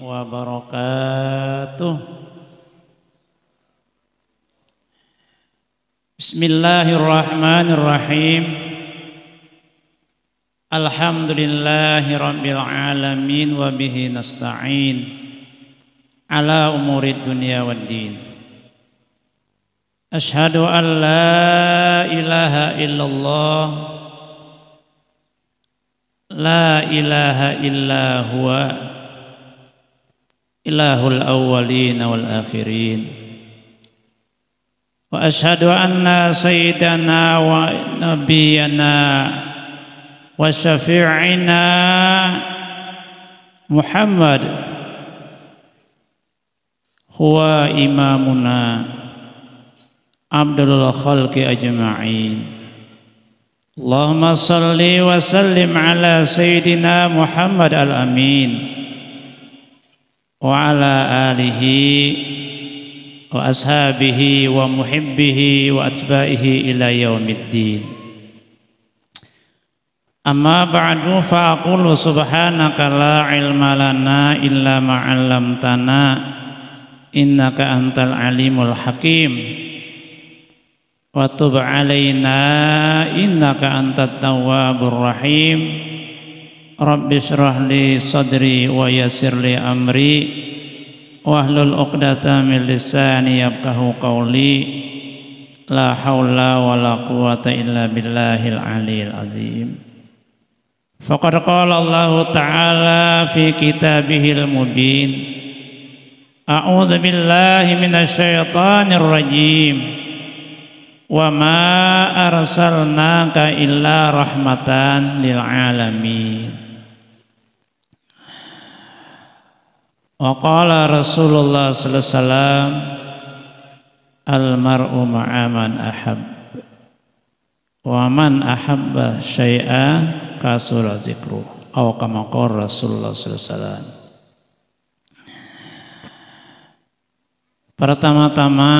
wabarakatuh. Bismillahirrahmanirrahim. Alhamdulillahi rabbil alamin wa bihi nasta'in ala umurid dunya waddin. Ashhadu an la ilaha illallah la ilaha illa huwa ilahul awwalin wal akhirin. Wa ashhadu anna sayyidana wa nabiyyana wa syafi'ina Muhammad huwa imamuna abdul khalqi ajma'in. Allahumma salli wa sallim ala sayyidina Muhammad al-amin wa ala alihi wa ashabihi wa muhibbihi wa atba'ihi ila yaumiddin. Amma ba'du fa aqulu subhanaka la ilma lana illa ma 'allamtana innaka antal alimul hakim. Wa tub 'alaina innaka antat tawwabur rahim. Rabbi shrah li sadri wa yassir li amri wahlul 'uqdatam min lisani yafqahu qawli. La haula wala quwwata illa billahil aliyil azim. Faqad qala Allah ta'ala fi kitabihil mubin. A'udzu billahi minasy syaithanir rajim. Wa ma arsalnaka illa rahmatan lil alamin. Wa qala Rasulullah sallallahu alaihi wasallam al mar'u ma'a man ahab wa man ahabba syai'a kasura dzikru aw kama qala Rasulullah sallallahu alaihi wasallam. Pertama-tama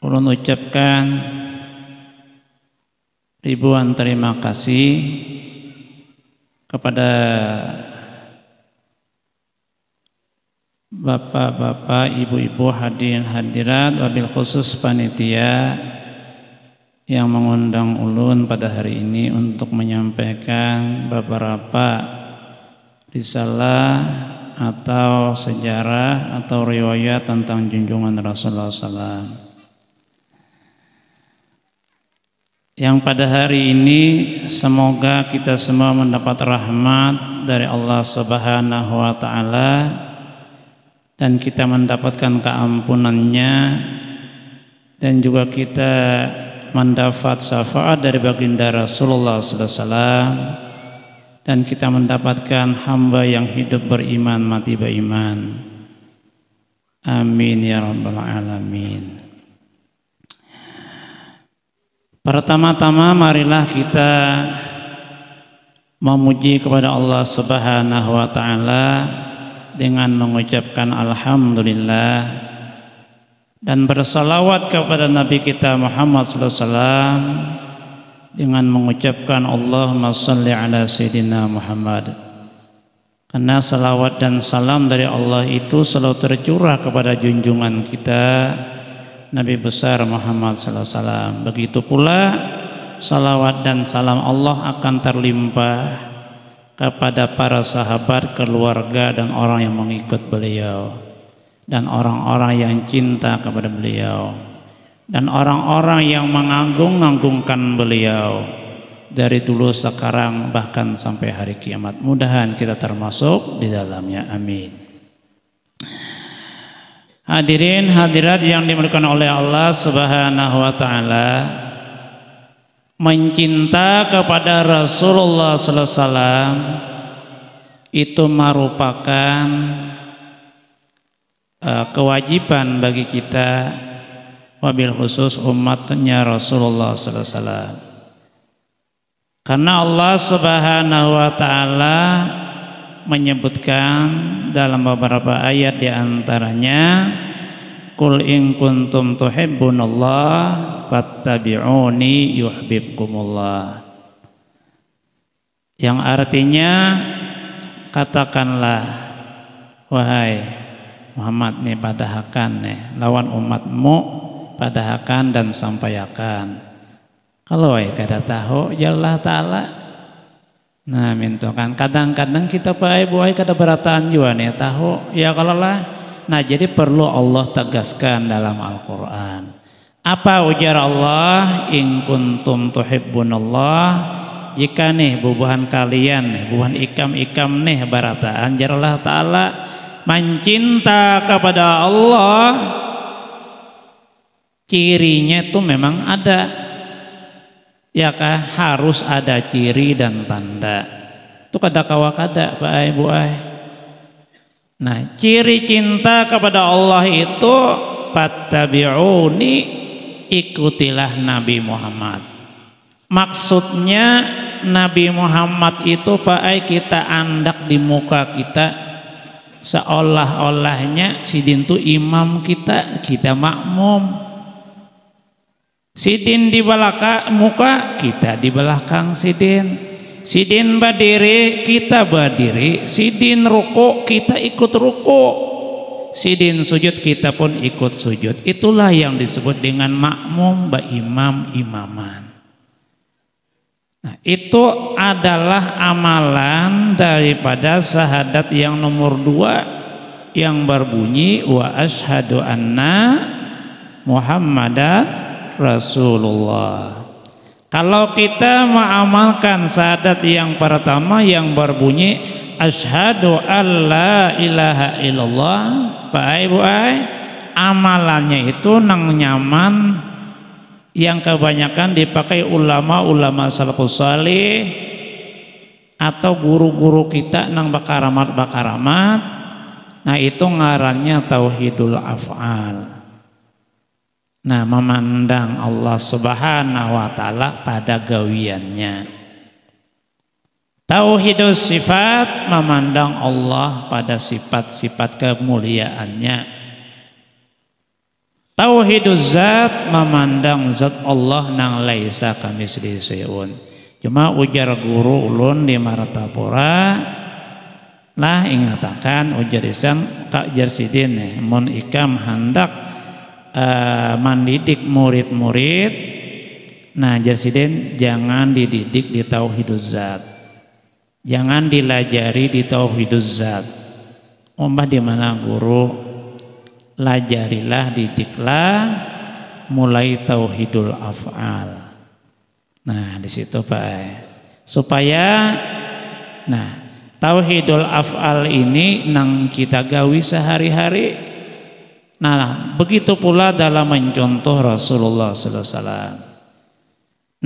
ulun ucapkan ribuan terima kasih kepada bapak-bapak, ibu-ibu, hadirin hadirat, wabil khusus panitia yang mengundang ulun pada hari ini untuk menyampaikan beberapa risalah atau sejarah atau riwayat tentang junjungan Rasulullah SAW. Yang pada hari ini semoga kita semua mendapat rahmat dari Allah Subhanahu wa ta'ala dan kita mendapatkan keampunannya, dan juga kita mendapat syafaat dari baginda Rasulullah SAW, dan kita mendapatkan hamba yang hidup beriman mati beriman. Amin ya rabbal alamin. Pertama-tama marilah kita memuji kepada Allah Subhanahu wa ta'ala dengan mengucapkan alhamdulillah dan bersalawat kepada Nabi kita Muhammad sallallahu alaihi wasallam dengan mengucapkan Allahumma shalli ala sayyidina Muhammad. Karena salawat dan salam dari Allah itu selalu tercurah kepada junjungan kita Nabi besar Muhammad sallallahu alaihi wasallam. Begitu pula salawat dan salam Allah akan terlimpah kepada para sahabat, keluarga, dan orang yang mengikut beliau, dan orang-orang yang cinta kepada beliau, dan orang-orang yang mengagung-agungkan beliau dari dulu, sekarang, bahkan sampai hari kiamat. Mudahan kita termasuk di dalamnya. Amin. Hadirin hadirat yang dimuliakan oleh Allah Subhanahu wa ta'ala, mencinta kepada Rasulullah sallallahu alaihi wasallam itu merupakan kewajiban bagi kita, wabil khusus umatnya Rasulullah sallallahu alaihi wasallam. Karena Allah Subhanahu wa ta'ala menyebutkan dalam beberapa ayat, di antaranya Qul in kuntum tuhibbunallah fattabi'uni yuhibbukumullah. yang artinya katakanlah wahai Muhammad nih padahakan nih lawan umatmu padahakan dan sampaikan kalau kada tahu ya Allah Ta'ala. Nah mintokan kadang-kadang kita buai kada berataan juga nih tahu ya kalau lah. Nah jadi perlu Allah tegaskan dalam Al-Quran. Apa ujar Allah? In kuntum tuhibbunallah, jika nih bubuhan kalian nih bubuhan ikam-ikam nih barataan jar Allah Ta'ala mencinta kepada Allah, cirinya itu memang ada ya kah, harus ada ciri dan tanda itu kada kawa kada Pak Ibu. Nah ciri cinta kepada Allah itu fattabi'uni, ikutilah Nabi Muhammad. Maksudnya Nabi Muhammad itu Pak kita andak di muka kita seolah-olahnya sidin itu imam kita makmum. Sidin di belakang muka, kita di belakang sidin. Sidin berdiri, kita berdiri. Sidin ruku, kita ikut ruku. Sidin sujud, kita pun ikut sujud. Itulah yang disebut dengan makmum, imam-imaman. Nah, itu adalah amalan daripada syahadat yang nomor 2 yang berbunyi wa asyhadu anna Muhammadan Rasulullah. Kalau kita mengamalkan syahadat yang pertama yang berbunyi asyhadu alla ilaha illallah, Pak Ibu amalannya itu nang nyaman yang kebanyakan dipakai ulama-ulama salafus salih atau guru-guru kita nang bakaramat. Nah itu ngarannya tauhidul af'al. Nah memandang Allah Subhanahu wa Ta'ala pada gawiannya. Tauhidus sifat memandang Allah pada sifat-sifat kemuliaannya. Tauhiduz zat memandang zat Allah nang laisa kamitslihi syai'un. Cuma ujar guru ulun di Martapura lah ingatakan ujar isan Kak Jarsidin mun ikam hendak mendidik murid-murid. Nah Jarsidin jangan dididik di tauhiduz zat, jangan dilajari di tauhiduz zat. Umpah di mana guru, lajarilah, didiklah mulai tauhidul af'al. Nah di situ Pak supaya nah tauhidul af'al ini nang kita gawi sehari-hari. Nah begitu pula dalam mencontoh Rasulullah sallallahu alaihi wasallam.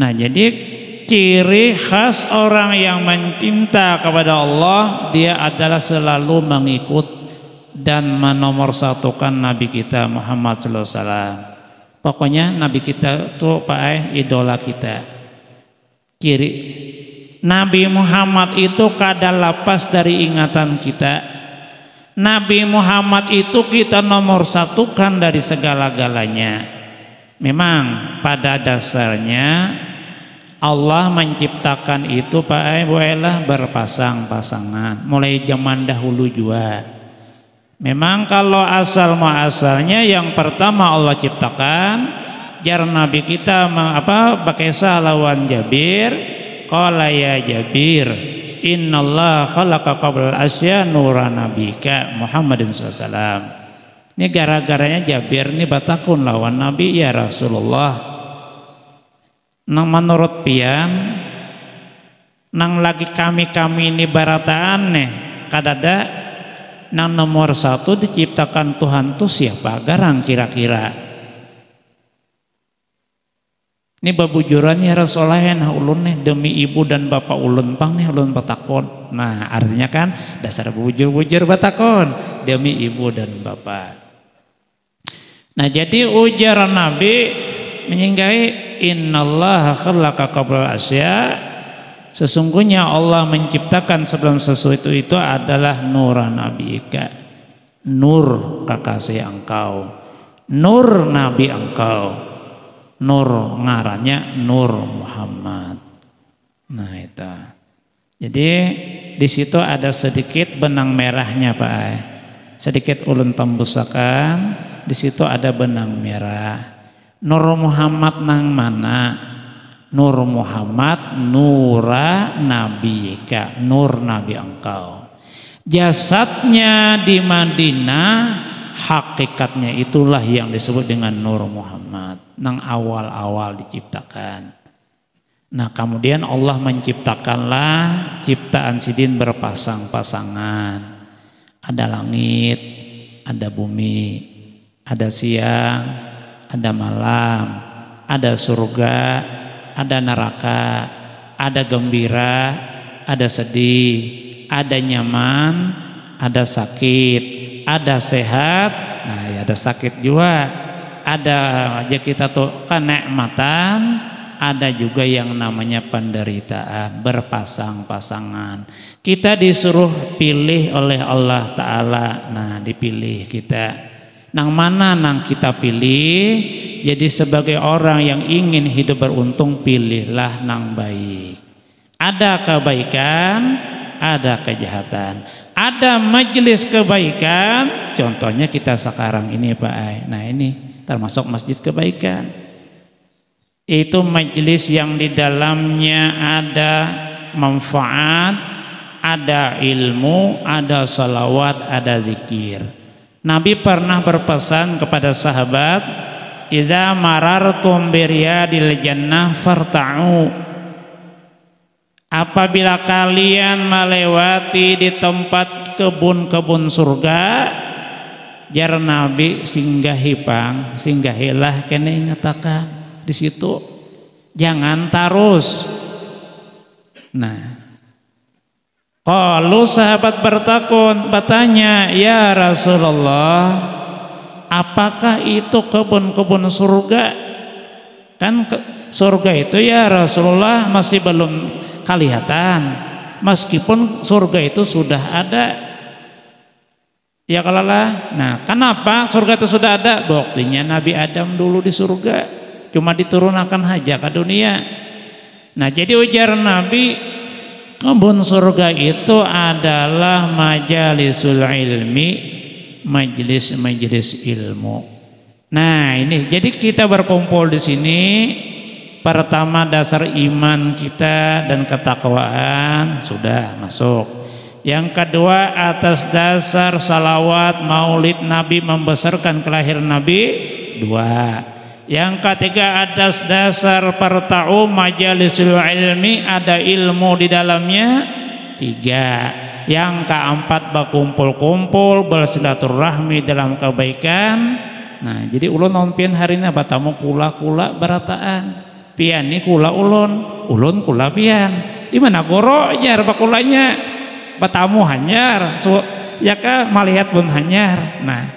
Nah jadi ciri khas orang yang mencinta kepada Allah, dia adalah selalu mengikut dan menomorsatukan Nabi kita Muhammad sallallahu alaihi wasallam. Pokoknya Nabi kita itu Pak idola kita. Ciri Nabi Muhammad itu kada lepas dari ingatan kita. Nabi Muhammad itu kita nomor satukan dari segala-galanya. Memang pada dasarnya Allah menciptakan itu Pak berpasang-pasangan mulai zaman dahulu juga. Memang kalau asal muasalnya yang pertama Allah ciptakan jar Nabi kita pakai lawan Jabir qala ya Jabir innallaha khalaqa qabla asya nuran nabika Muhammadin SAW. Ini gara-garanya Jabir ini batakun lawan Nabi ya Rasulullah. Nang menurut pian nang lagi kami ini barataan nih kadada nang nomor 1 diciptakan Tuhan tuh siapa garang kira-kira. Ini babujurannya Rasulullah nah ulun nih demi ibu dan bapak ulun pang nih ulun batakon. Nah artinya kan dasar bujur-bujur batakon demi ibu dan bapak. Nah jadi ujaran Nabi menyinggahi innallaha khalaqa qabla asya, sesungguhnya Allah menciptakan sebelum sesuatu itu adalah nuran nabika, nur kekasih engkau, nur nabi engkau. Nur ngarannya Nur Muhammad. Nah itu. Jadi di situ ada sedikit benang merahnya Pak. Sedikit ulun tembusakan, di situ ada benang merah. Nur Muhammad nang mana? Nur Muhammad nura nabiyika, nur nabi engkau. Jasadnya di Madinah, hakikatnya itulah yang disebut dengan Nur Muhammad nang awal-awal diciptakan. Nah kemudian Allah menciptakanlah ciptaan sidin berpasang-pasangan. Ada langit, ada bumi, ada siang, ada malam, ada surga, ada neraka, ada gembira, ada sedih, ada nyaman, ada sakit, ada sehat, nah ya ada sakit juga, ada aja kita tuh kenikmatan, ada juga yang namanya penderitaan, berpasang-pasangan. Kita disuruh pilih oleh Allah Ta'ala, nah dipilih kita. Nang mana nang kita pilih? Jadi sebagai orang yang ingin hidup beruntung, pilihlah nang baik. Ada kebaikan, ada kejahatan. Ada majelis kebaikan, contohnya kita sekarang ini Pak Ai. Nah ini termasuk masjid kebaikan. Itu majelis yang di dalamnya ada manfaat, ada ilmu, ada salawat, ada zikir. Nabi pernah berpesan kepada sahabat, "Idza marartum biriyadil jannah farta'u." Apabila kalian melewati di tempat kebun-kebun surga, jar Nabi singgahi pang, singgahilah kene ngatakan di situ. Jangan tarus. Nah, kalau sahabat bertanya, "Ya Rasulullah, apakah itu kebun-kebun surga?" Kan surga itu ya Rasulullah masih belum kelihatan, meskipun surga itu sudah ada. Ya kalalah. Nah, kenapa surga itu sudah ada? Buktinya Nabi Adam dulu di surga, cuma diturunkan haja ke dunia. Nah, jadi ujar Nabi, kebun surga itu adalah majalisul ilmi, majelis-majelis ilmu. Nah, ini jadi kita berkumpul di sini. Pertama dasar iman kita dan ketakwaan sudah masuk. Yang kedua atas dasar salawat maulid Nabi membesarkan kelahiran Nabi, 2. Yang ketiga atas dasar perta'u majalisul ilmi, ada ilmu di dalamnya, 3. Yang keempat berkumpul-kumpul bersilaturahmi dalam kebaikan. Nah jadi ulun nompian hari ini batamu kula-kula berataan. Pian ini kula ulun kula pian. Di mana goro jar bakulanya, batamu hanyar, so, ya kah melihat pun hanyar. Nah,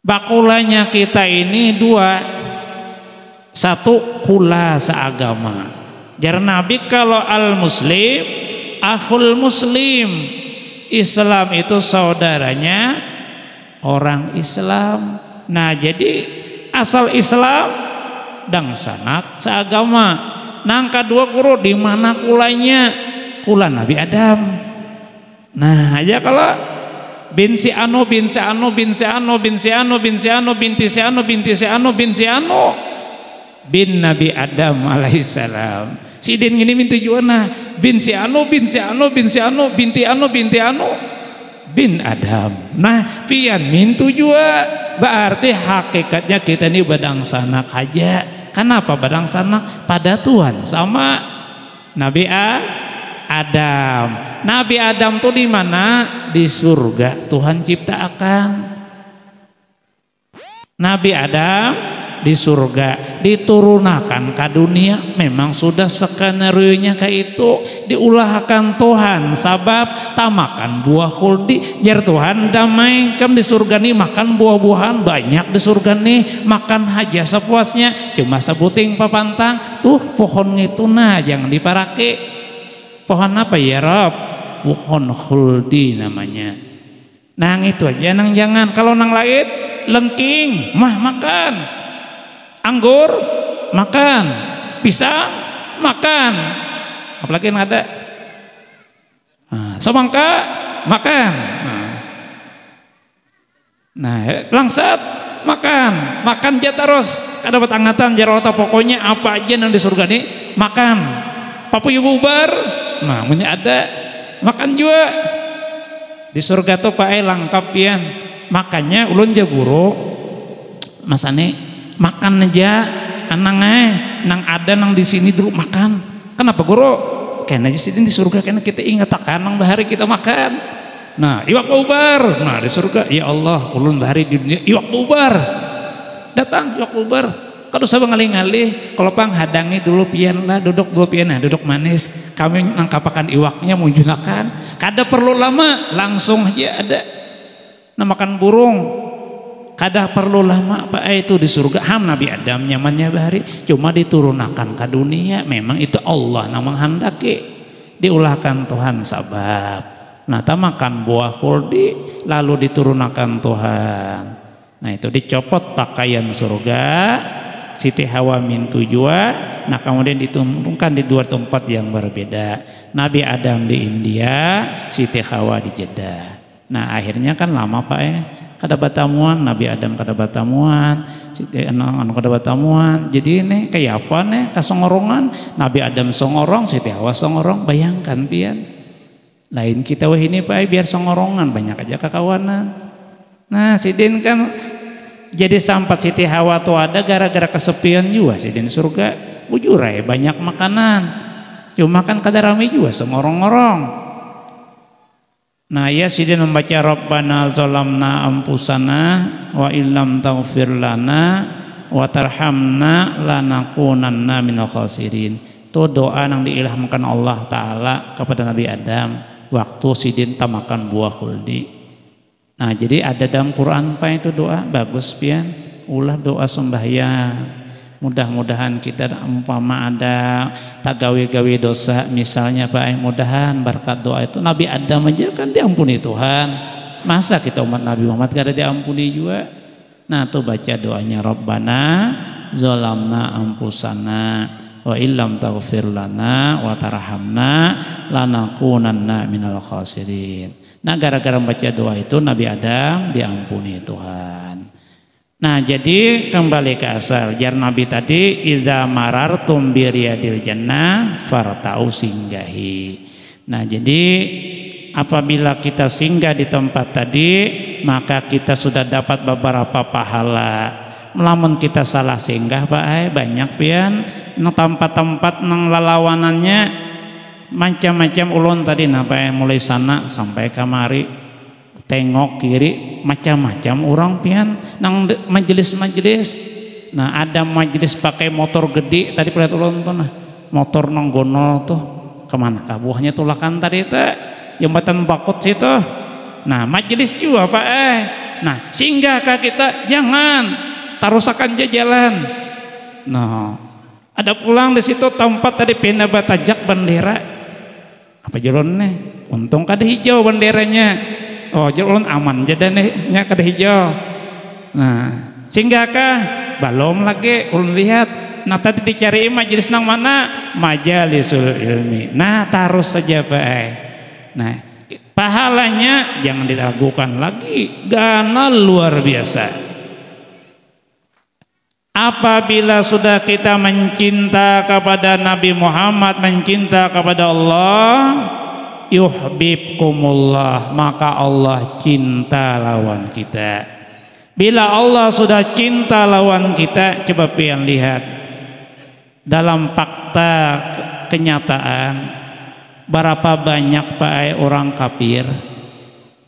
bakulanya kita ini 2. 1 kula seagama. Jar Nabi kalau al muslim akhul muslim. Islam itu saudaranya orang Islam. Nah, jadi asal Islam dang sanak seagama. Nang kedua guru di mana kulanya? Kula Nabi Adam. Nah, aja kalau bin si anu bin si anu bin si anu bin si anu bin si anu binti si anu binti si anu bin si anu bin Nabi Adam alaihissalam. Sidin gini min tujuanna bin si anu bin si anu bin si anu binti anu bin Adam. Nah, pian min tujuan. Berarti hakikatnya kita ini badang sanak aja. Kenapa badang sanak? Pada Tuhan sama Nabi Adam. Nabi Adam tuh di mana? Di surga Tuhan ciptakan. Nabi Adam di surga diturunkan ke dunia, memang sudah skenario-nya kayak itu, diulahkan Tuhan sabab tamakan buah khuldi. Jar Tuhan damai kam di surga nih makan buah-buahan banyak di surga nih, makan haja sepuasnya, cuma sebuting papantang tuh pohon itu nah jangan diparake. Pohon apa ya Rob? Pohon khuldi namanya. Nang itu aja nang jangan. Kalau nang lain lengking mah makan, anggur makan, pisang makan, apalagi yang ada semangka makan. Nah langsat makan aja terus kada betangatan jarota pokoknya apa aja yang di surga ini makan. Papuyu bubar, nah punya ada makan juga di surga tuh pae lengkap pian. Makanya ulun ja guru masane makan aja anang nang ada nang di sini dulu makan. Kenapa guru? Karena di sini di surga karena kita ingat akan nang bahari kita makan. Nah iwak ubar, nah di surga ya Allah ulun bahari di dunia iwak ubar datang iwak ubar. Kalau saya ngalih-ngalih, kalau pang hadangi dulu pian lah, duduk dulu pian, nah duduk manis. Kami nangkapakan iwaknya munjulakan. Kada perlu lama, langsung aja ada. Nah makan burung, kada perlu lama pak itu di surga. Ham Nabi Adam nyamannya bahari, cuma diturunakan ke dunia. Memang itu Allah namang handaki, diulahkan Tuhan sabab. Nah ta makan buah khuldi, lalu diturunakan Tuhan. Nah itu dicopot pakaian surga. Siti Hawa mintu jua. Nah kemudian diturunkan di dua tempat yang berbeda. Nabi Adam di India, Siti Hawa di Jeddah. Nah akhirnya kan lama pak kada batamuan, Nabi Adam kada batamuan, Siti anu kada batamuan. Jadi ini kayak apa nih kasongorongan, Nabi Adam songorong, Siti Hawa songorong. Bayangkan pian. Lain kita wah ini pak biar songorongan banyak aja kakawanan. Nah sidin kan jadi sampat Siti Hawa tuh ada gara-gara kesepian juga sih di surga. Bujur banyak makanan. Cuma kan kada rame juga sengorong-ngorong. Nah ya sidin membaca Rabbana zalamna ampusana wa illam taghfir lana wa tarhamna lanakunanna minal khasirin. Itu doa yang diilhamkan Allah Ta'ala kepada Nabi Adam waktu sidin tamakan buah khuldi. Nah jadi ada dalam Quran pak itu doa bagus pian, ulah doa sembahyang. Mudah-mudahan kita umpama ada tak gawe-gawe dosa misalnya pak, mudahan berkat doa itu Nabi Adam aja kan diampuni Tuhan. Masa kita umat Nabi Muhammad kada diampuni juga? Nah tuh baca doanya Rabbana zalamna ampusana wa illam taghfir lana wa tarhamna lanakunanna minal khasirin. Nah gara-gara baca doa itu Nabi Adam diampuni Tuhan. Nah jadi kembali ke asal jar Nabi tadi iza marartum biriyadil jannah fartau singgahi. Nah jadi apabila kita singgah di tempat tadi maka kita sudah dapat beberapa pahala. Melamun kita salah singgah pak banyak pian nang tempat-tempat nang lalawanannya macam-macam ulun tadi napa mulai sana sampai kamari tengok kiri macam-macam orang pian nang majelis-majelis. Nah ada majelis pakai motor gede tadi perlihat ulun tuh nah motor nang gonol tuh kemana kabuahnya tulakan tadi teh jembatan bakut situ. Nah majelis juga pak nah singgahkah kita jangan tarusakan jalan. Nah ada pulang di situ tempat tadi pindah batajak bendera apa jalan nih untung kada hijau benderanya. Oh jalan aman jadi nih nya kada hijau. Nah singgahkah belum lagi ulun lihat. Nah tadi dicari majelis nang mana majalisul ilmi. Nah terus saja pak. Nah pahalanya jangan diragukan lagi karena luar biasa. Apabila sudah kita mencinta kepada Nabi Muhammad, mencinta kepada Allah, yuhibbukumullah, maka Allah cinta lawan kita. Bila Allah sudah cinta lawan kita, coba pian lihat dalam fakta kenyataan berapa banyak pak orang kafir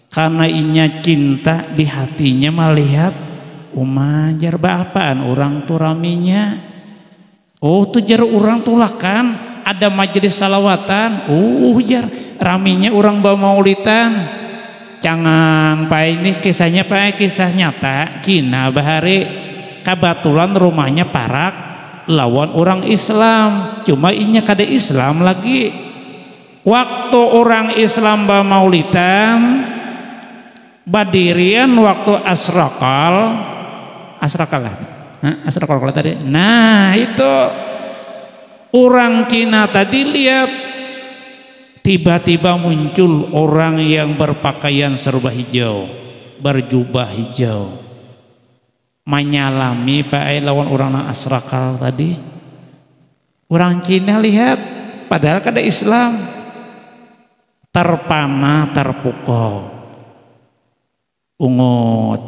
karena inya cinta di hatinya melihat umajar apaan orang tuh raminya. Oh tuh jar orang tuh lah kan ada majelis salawatan. Jar raminya orang bawa maulidan. Jangan pak ini kisahnya pak kisah nyata Cina bahari kebetulan rumahnya parak lawan orang Islam. Cuma inya kada Islam lagi. Waktu orang Islam bawa maulidan badirian waktu asrakal lah. Asrakal kalau tadi. Nah itu orang Cina tadi lihat tiba-tiba muncul orang yang berpakaian serba hijau, berjubah hijau, menyalami Pak lawan orang Asrakal tadi. Orang Cina lihat, padahal kada Islam, terpana terpukul, ungut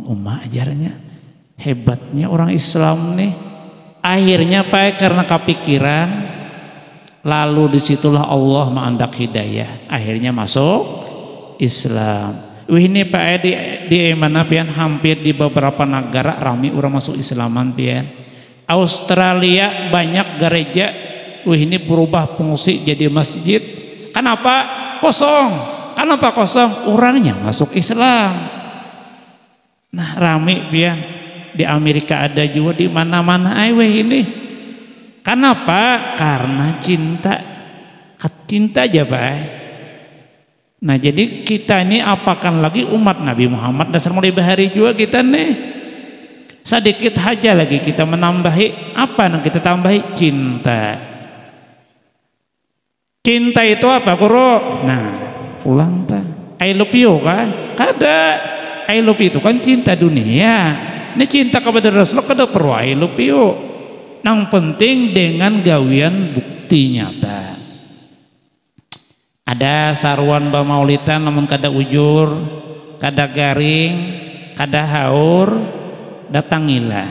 umat ajarnya. Hebatnya orang Islam nih. Akhirnya Pak karena kepikiran, lalu disitulah Allah mengandak hidayah, akhirnya masuk Islam. Ini Pak di mana pian, hampir di beberapa negara rame orang masuk Islaman pian. Australia banyak gereja, ini berubah fungsi jadi masjid. Kenapa kosong? Kenapa kosong? Orangnya masuk Islam. Nah rame pian. Di Amerika ada juga, di mana-mana ini. Kenapa? Karena cinta aja Pak. Nah jadi kita ini apakan lagi umat Nabi Muhammad, dasar mulai bahari juga kita nih. Sedikit aja lagi kita menambahi apa yang kita tambahi? Cinta. Cinta itu apa Guru? Nah pulang ta I love you kan? Kada. I love you itu kan cinta dunia. Ini cinta kepada Rasulullah kada perlu I love you. Yang penting dengan gawian bukti nyata. Ada saruan bamaulitan namun kada ujur, kada garing, kada haur, datangilah.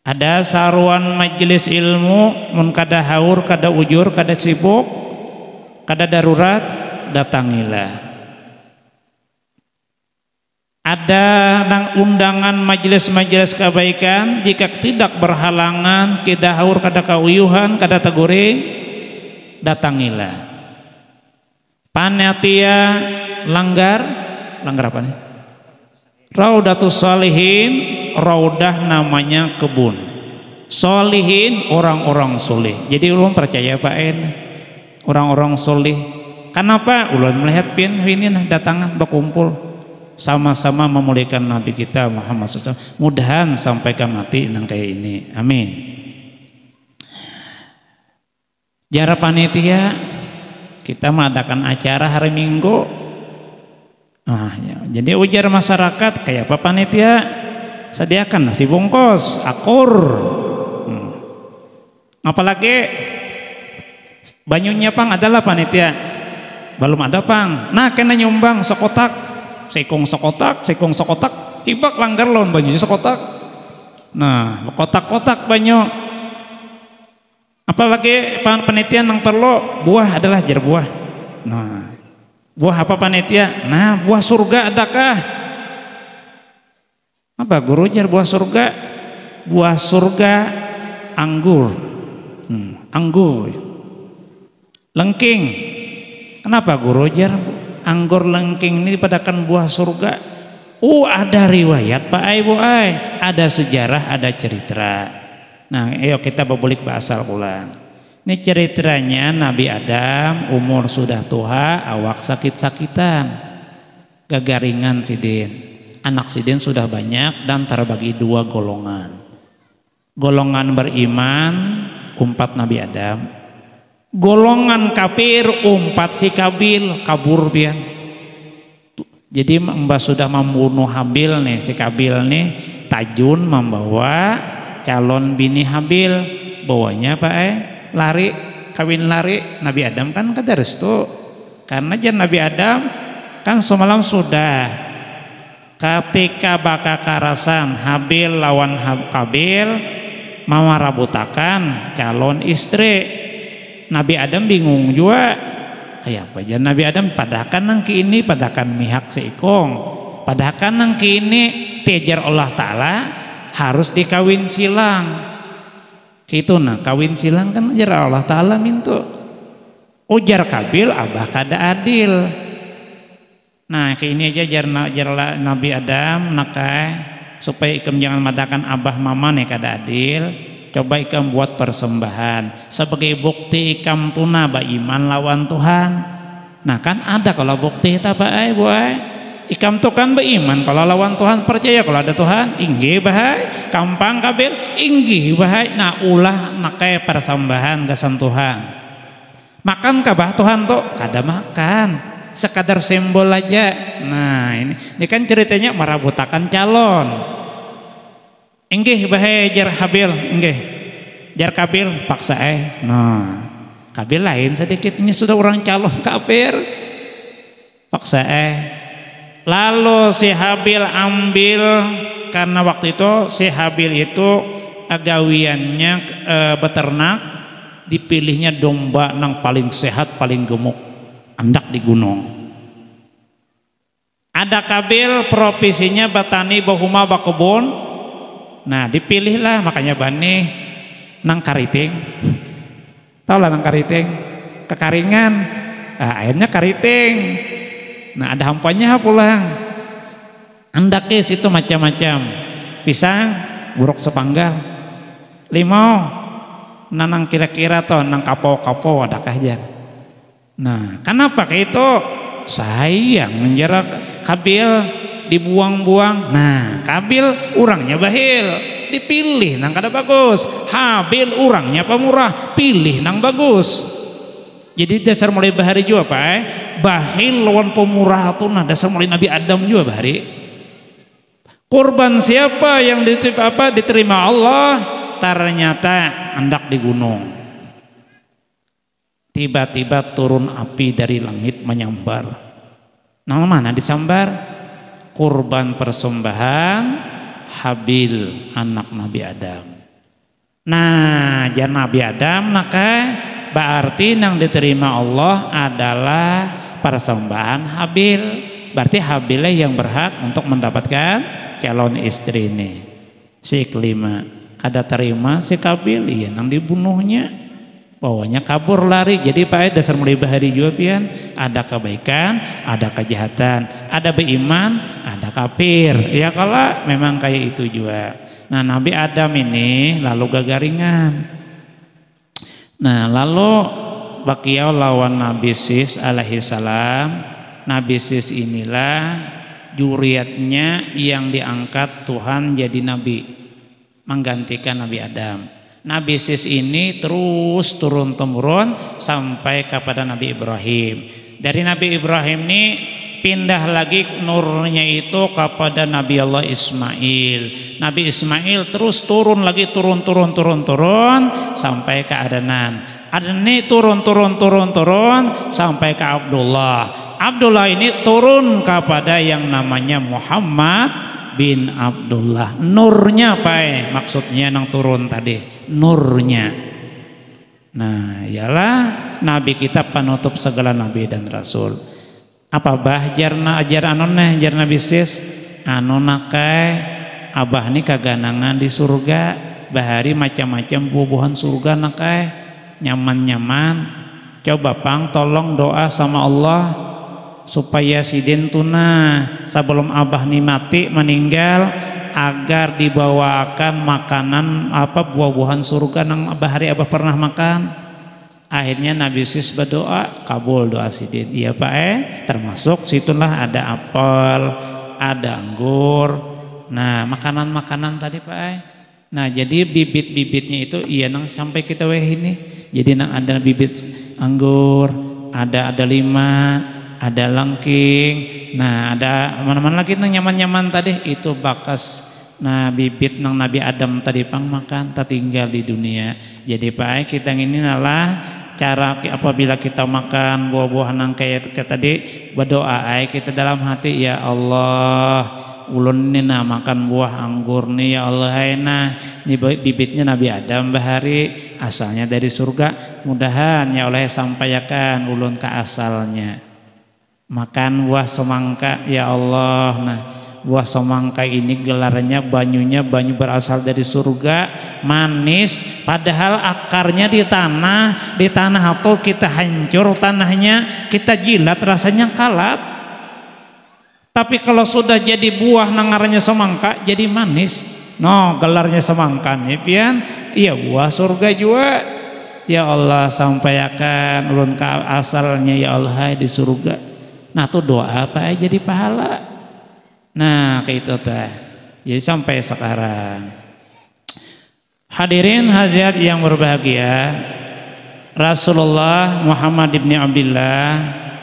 Ada saruan majelis ilmu mun kada haur, kada ujur, kada sibuk, kada darurat, datangilah. Ada undangan majelis-majelis kebaikan, jika tidak berhalangan, kada haur, kada kauyuhan, kada teguring, datangilah. Panitia langgar apa nih? Raudatus Sholihin, raudah namanya kebun. Sholihin orang-orang soleh. Jadi ulun percaya Pak orang-orang soleh. Kenapa? Ulun melihat pian ini datangan berkumpul sama-sama memuliakan Nabi kita Muhammad SAW. Mudahan sampai ke mati nang kayak ini. Amin. Jara panitia kita mengadakan acara hari Minggu. Nah, ya. Jadi ujar masyarakat kayak apa panitia? Sediakan nasi bungkus, akur. Apalagi banyunya pang adalah panitia. Belum ada pang. Nah, kena nyumbang sekotak, sekong sekotak, hibak langgar lawan banyunya sekotak. Nah, kotak-kotak banyu. Apalagi panitia yang perlu buah adalah jar buah. Nah, buah apa panitia? Nah, buah surga adakah? Apa Guru jar buah surga? Buah surga anggur. Anggur. Lengking. Kenapa Guru jar anggur lengking ini dipadakan buah surga? Ada riwayat Pak Ibu ada sejarah, ada cerita. Nah, ayo kita berbulik bahasa ulang. Ini ceritanya Nabi Adam umur sudah tua, awak sakit-sakitan, gagaringan sidin. Anak sidin sudah banyak dan terbagi dua golongan. Golongan beriman, umpat Nabi Adam. Golongan kafir, umpat si Kabil, kabur pian. Jadi mbak sudah membunuh Habil nih, si Kabil nih, Tajun membawa calon bini Habil, bawanya Pak lari, kawin lari. Nabi Adam kan kada restu, karena jangan Nabi Adam kan semalam sudah ketika baka karasan Habil lawan Kabil mamarabutakan calon istri. Nabi Adam bingung juga kayak apa aja Nabi Adam padakan nang ini padakan mihak seikong, padakan nang ini tejar Allah Ta'ala harus dikawin silang gitu. Nah kawin silang kan ajar Allah Ta'ala mintu ujar Kabil abah kada adil. Nah kayak ini aja jar Nabi Adam nakai supaya ikam jangan madakan abah mama nih kada adil. Coba ikam buat persembahan sebagai bukti ikam tuna beriman lawan Tuhan. Nah kan ada kalau bukti itu Pak ikam tuh kan beriman kalau lawan Tuhan, percaya kalau ada Tuhan, inggih bahai kampang Kabil, inggih bahai. Nah ulah nakai persembahan gasan Tuhan. Makan kabah Tuhan tuh kada makan, sekadar simbol aja. Nah ini kan ceritanya marabutakan calon. Inggih bahe jar Habil, inggih jar Kabil paksa Nah Kabil lain sedikit, ini sudah orang calon kafir, paksa Lalu si Habil ambil, karena waktu itu si Habil itu agawiannya beternak, dipilihnya domba nang paling sehat paling gemuk, andak di gunung. Ada Kabil profesinya batani bahuma bakebun. Nah dipilihlah, makanya bani nang kariting. Tahu lah nang kariting, kekaringan. Nah, akhirnya kariting. Nah ada hampanya pulang. Andaknya situ macam-macam, pisang buruk sepanggal, limau nanang kira-kira toh nang kapo-kapo adakah aja. Nah kenapa kayak itu? Sayang menjarak Kabil dibuang-buang. Nah Kabil orangnya bahil, dipilih nang kada bagus. Habil orangnya pemurah, pilih nang bagus. Jadi dasar mulai bahari juga Pak bahil lawan pemurah tuh, nah dasar mulai Nabi Adam juga bahari. Kurban siapa yang diterima Allah? Ternyata andak di gunung. Tiba-tiba turun api dari langit menyambar. Nang mana disambar? Kurban persembahan Habil anak Nabi Adam. Nah, jar Nabi Adam naka berarti yang diterima Allah adalah persembahan Habil. Berarti Habilnya yang berhak untuk mendapatkan calon istri ini. Si kelima kada terima si Kabil, iya nang dibunuhnya, bawanya kabur lari. Jadi Pak dasar mulai bahari juga pian, ada kebaikan, ada kejahatan, ada beriman, ada kafir. Ya kalau memang kayak itu juga. Nah Nabi Adam ini lalu gagaringan. Nah lalu Bakiau lawan Nabi Sis alaihi salam. Nabi Sis inilah juriatnya yang diangkat Tuhan jadi nabi, menggantikan Nabi Adam. Nabi Sis ini terus turun temurun sampai kepada Nabi Ibrahim. Dari Nabi Ibrahim ini pindah lagi nurnya itu kepada Nabi Allah Ismail. Nabi Ismail terus turun lagi, turun sampai ke Adnan. Adnan ini turun sampai ke Abdullah. Abdullah ini turun kepada yang namanya Muhammad bin Abdullah. Nurnya apa maksudnya nang turun tadi? Nurnya. Nah, ialah nabi kita penutup segala nabi dan rasul. Apa bah jarna ajar anoneh jar Nabi Sis? Anona kae abah ni kaganangan di surga, bahari macam-macam buah-buahan surga nakai nyaman-nyaman. Coba pang tolong doa sama Allah supaya sidin tuna sebelum abah ni mati meninggal agar dibawakan makanan apa buah-buahan surga nang bahari abah pernah makan. Akhirnya Nabi Sis berdoa, kabul doa sidin. Iya Pak termasuk situlah ada apel, ada anggur. Nah makanan-makanan tadi Pak Nah jadi bibit-bibitnya itu iya nang sampai kita weh ini. Jadi nang ada bibit anggur, ada lima, ada langking. Nah ada mana-mana lagi nang nyaman-nyaman tadi itu bakas. Nah bibit nang Nabi Adam tadi pang makan tertinggal di dunia. Jadi Pak kita ini adalah cara apabila kita makan buah-buahan yang kayak tadi berdoa kita dalam hati, ya Allah ulun ini nah makan buah anggur nih ya Allah ini bibitnya Nabi Adam bahari asalnya dari surga, mudahan ya Allah sampaikan ulun ke asalnya. Makan buah semangka ya Allah, nah buah semangka ini gelarnya banyunya banyu berasal dari surga, manis, padahal akarnya di tanah atau kita hancur tanahnya, kita jilat rasanya kalat. Tapi kalau sudah jadi buah nangarnya semangka jadi manis. No, gelarnya semangka nih pian, iya buah surga juga. Ya Allah sampaikan ulun ke asalnya ya Allah di surga. Nah tuh doa apa aja jadi pahala. Nah kayak itu teh. Jadi sampai sekarang hadirin hadirat yang berbahagia, Rasulullah Muhammad ibn Abdullah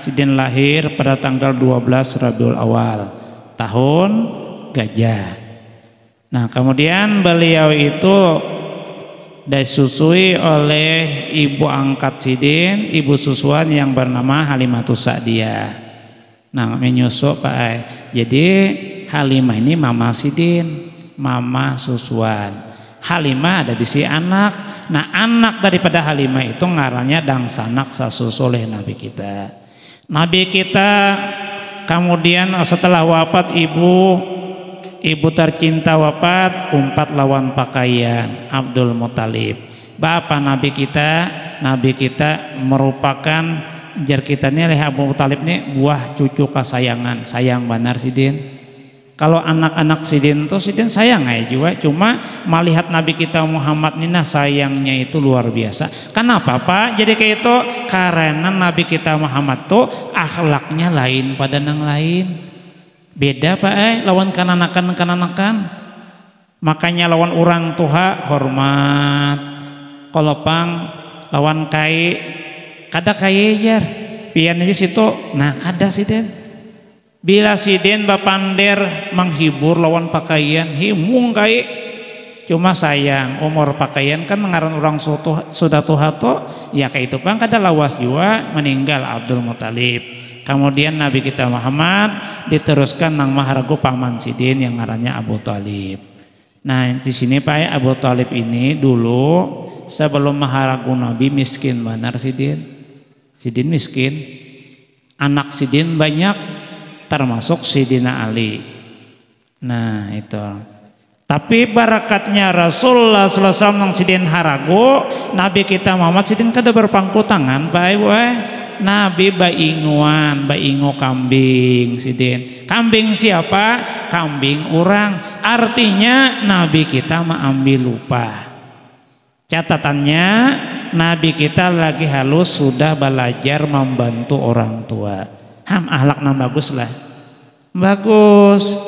sidin lahir pada tanggal 12 Rabiul Awal tahun Gajah. Nah, kemudian beliau itu disusui oleh ibu angkat sidin, ibu susuan yang bernama Halimatus Sa'diyah. Nah, menyusu Pak Ai. Jadi Halimah ini mama sidin, mama susuan. Halimah ada bisi anak. Nah, anak daripada Halimah itu ngarannya dangsanak sasusu oleh Nabi kita. Nabi kita kemudian setelah wafat ibu tercinta wafat, umpat lawan pakaian Abdul Muthalib. Bapak Nabi kita merupakan jar kita nih Abu Muthalib nih buah cucu kesayangan, sayang benar sidin. Kalau anak-anak sidin tuh sidin sayang aja juga, cuma melihat Nabi kita Muhammad nina sayangnya itu luar biasa. Kenapa Pak? Jadi kayak itu karena Nabi kita Muhammad tuh akhlaknya lain pada nang lain. Beda Pak lawan kananakan. Makanya lawan orang tuha hormat. Kalau pang lawan kai kada kai jar. Pian aja situ. Nah kada sidin. Bila sidin bapander menghibur lawan pakaian himung kai. Cuma sayang umur pakaian kan ngaran orang sudah tua to ya kayak itu pang kada lawas juga meninggal Abdul Muthalib. Kemudian Nabi kita Muhammad diteruskan nang maharagu paman sidin yang ngarannya Abu Thalib. Nah di sini Pak Abu Thalib ini dulu sebelum maharagu Nabi miskin benar sidin. Sidin miskin. Anak sidin banyak termasuk Sidina Ali. Nah itu. Tapi barakatnya Rasulullah SAW nang sidin haragu Nabi kita Muhammad sidin kada berpangku tangan Pak Ibu Nabi baingo kambing sidin. Kambing siapa? Kambing orang. Artinya Nabi kita ambil upah. Catatannya Nabi kita lagi halus sudah belajar membantu orang tua. Ahlaknya bagus lah. Bagus.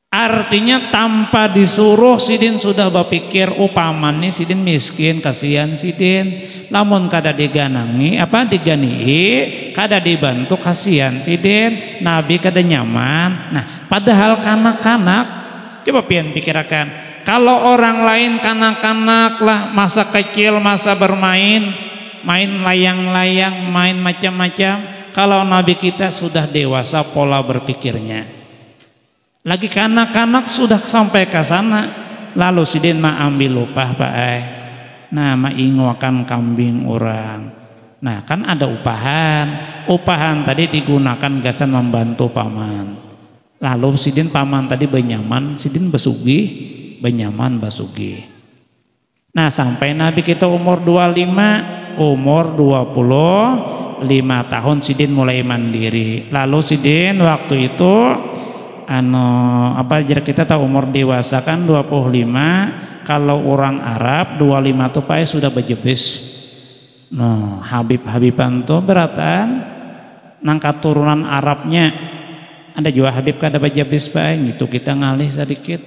Artinya tanpa disuruh sidin sudah berpikir paman nih sidin miskin kasihan sidin. Lamun kada diganangi diganihi kada dibantu kasihan sidin. Nabi kada nyaman. Nah padahal kanak-kanak coba pian pikirkan kalau orang lain kanak-kanak lah masa kecil masa bermain main layang-layang main macam-macam. Kalau Nabi kita sudah dewasa pola berpikirnya lagi kanak-kanak sudah sampai ke sana lalu sidin ambil upah Pak nah ingokan kambing orang. Nah kan ada upahan tadi digunakan gasan membantu paman. Lalu sidin paman tadi benyaman sidin benyaman basugih. Nah sampai Nabi kita umur 25 umur 25 tahun sidin mulai mandiri. Lalu sidin waktu itu jar kita tahu umur dewasa kan 25. Kalau orang Arab 25 tuh Pak sudah bejebes. Nah, Habib-habiban tuh beratan nangkat turunan Arabnya. Ada juga Habib kada bejebes Pak gitu kita ngalih sedikit.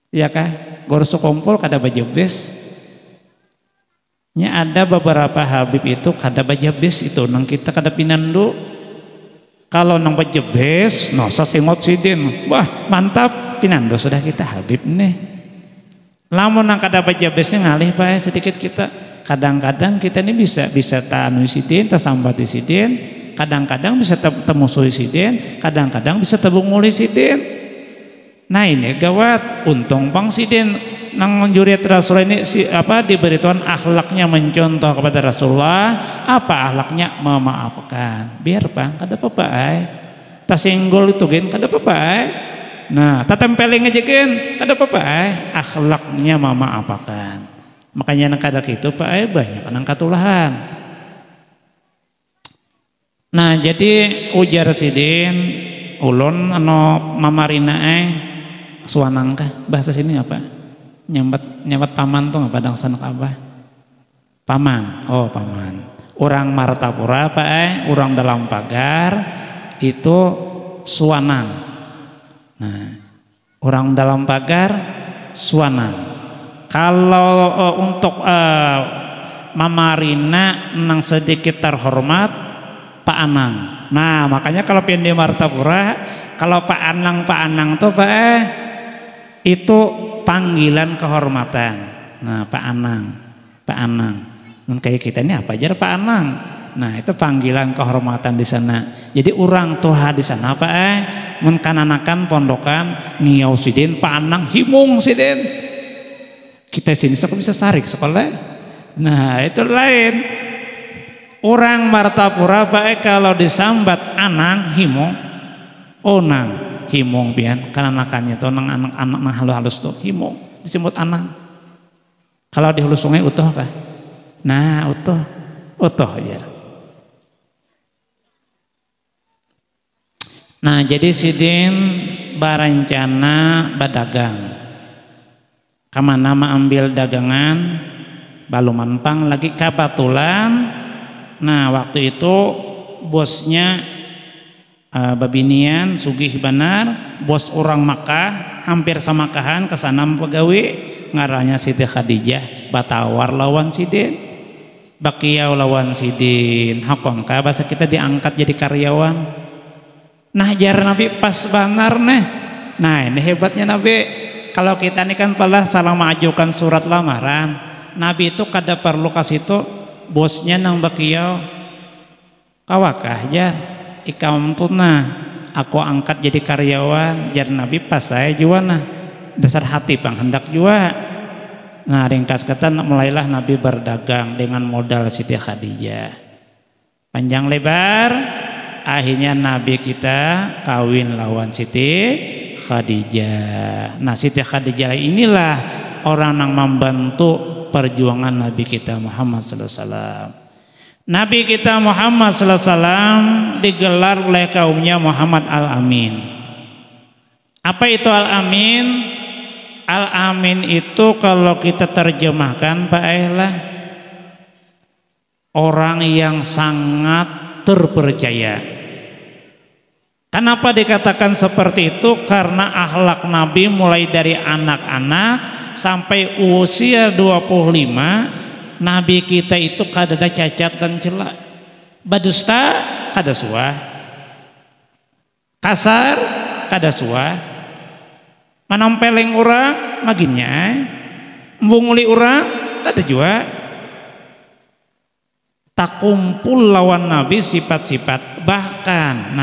Ya kah? Gorso kompol kada bejebes. Nya ada beberapa Habib itu kada bejebes itu nang kita kada pinandu. Kalau nang bejebes, no sasengot sidin. Wah, mantap pinandu sudah kita Habib nih. Lamun nang kada bejebesnya ngalih Pak sedikit kita. Kadang-kadang kita ini bisa tanu sidin, tasambati sidin, kadang-kadang bisa temusui sidin, kadang-kadang bisa tebunguli sidin. Nah ini gawat, untung pang sidin nang menjuriat Rasulullah ini diberitahuan akhlaknya mencontoh kepada Rasulullah. Apa akhlaknya? Memaafkan. Biar pang kada apa-apa tasinggol itu gen kada apa-apa nah tatempeling aja gen kada apa-apa akhlaknya memaafkan. Makanya nang kada kitu Pak banyak nang katulahan. Nah jadi ujar sidin ulun mamarina suanang kah bahasa sini apa? Nyambat paman tuh apa dangsan apa? Paman. Oh paman. Orang Martapura orang dalam pagar itu suanang. Nah, orang dalam pagar suanang. Kalau untuk mamarina nang sedikit terhormat Pak Anang. Nah makanya kalau pian di Martapura, kalau Pak Anang tuh itu panggilan kehormatan. Nah Pak Anang. Dan kayak kita ini apa aja Pak Anang. Nah itu panggilan kehormatan di sana. Jadi orang tua di sana mun kananakan pondokan ngiyau sidin Pak Anang himung sidin. Kita sini bisa sarik sekolah. Nah itu lain. Orang Martapura kalau disambat Anang himung, nang himung pian kananakannya tuh nang anak-anak nang halus-halus tuh himung disebut Anang. Kalau di hulu sungai utuh apa? Nah utuh aja. Nah jadi sidin barancana badagang. Kamana ambil dagangan balu mampang lagi kabatulan. Nah waktu itu bosnya babinian sugih benar, bos orang Makkah hampir samakahan kesana pegawai ngaranya Siti Khadijah batawar lawan sidin, bakiyau lawan sidin, hakongka bahasa kita diangkat jadi karyawan. Nah jar Nabi pas banar nih. Nah ini hebatnya Nabi. Kalau kita ini kan pala salah mengajukan surat lamaran, Nabi itu kada perlu kasih itu bosnya nang bakiyau kawakah ya ikam tunah aku angkat jadi karyawan jar Nabi pas saya juana dasar hati panghendak jua. Nah ringkas kata mulailah Nabi berdagang dengan modal Siti Khadijah. Panjang lebar akhirnya Nabi kita kawin lawan Siti Khadijah. Nah Siti Khadijah inilah orang yang membantu perjuangan Nabi kita Muhammad sallallahu alaihi wasallam. Nabi kita Muhammad sallallahu alaihi wasallam digelar oleh kaumnya Muhammad Al-Amin. Apa itu Al-Amin? Al-Amin itu kalau kita terjemahkan Pak Ehlah, orang yang sangat terpercaya. Kenapa dikatakan seperti itu? Karena akhlak Nabi mulai dari anak-anak sampai usia 25, Nabi kita itu kada ada cacat dan celak. Badusta kada suah, kasar kada suah, manampeleng orang maginnya, mbunguli orang kada jua. Tak kumpul lawan Nabi sifat-sifat bahkan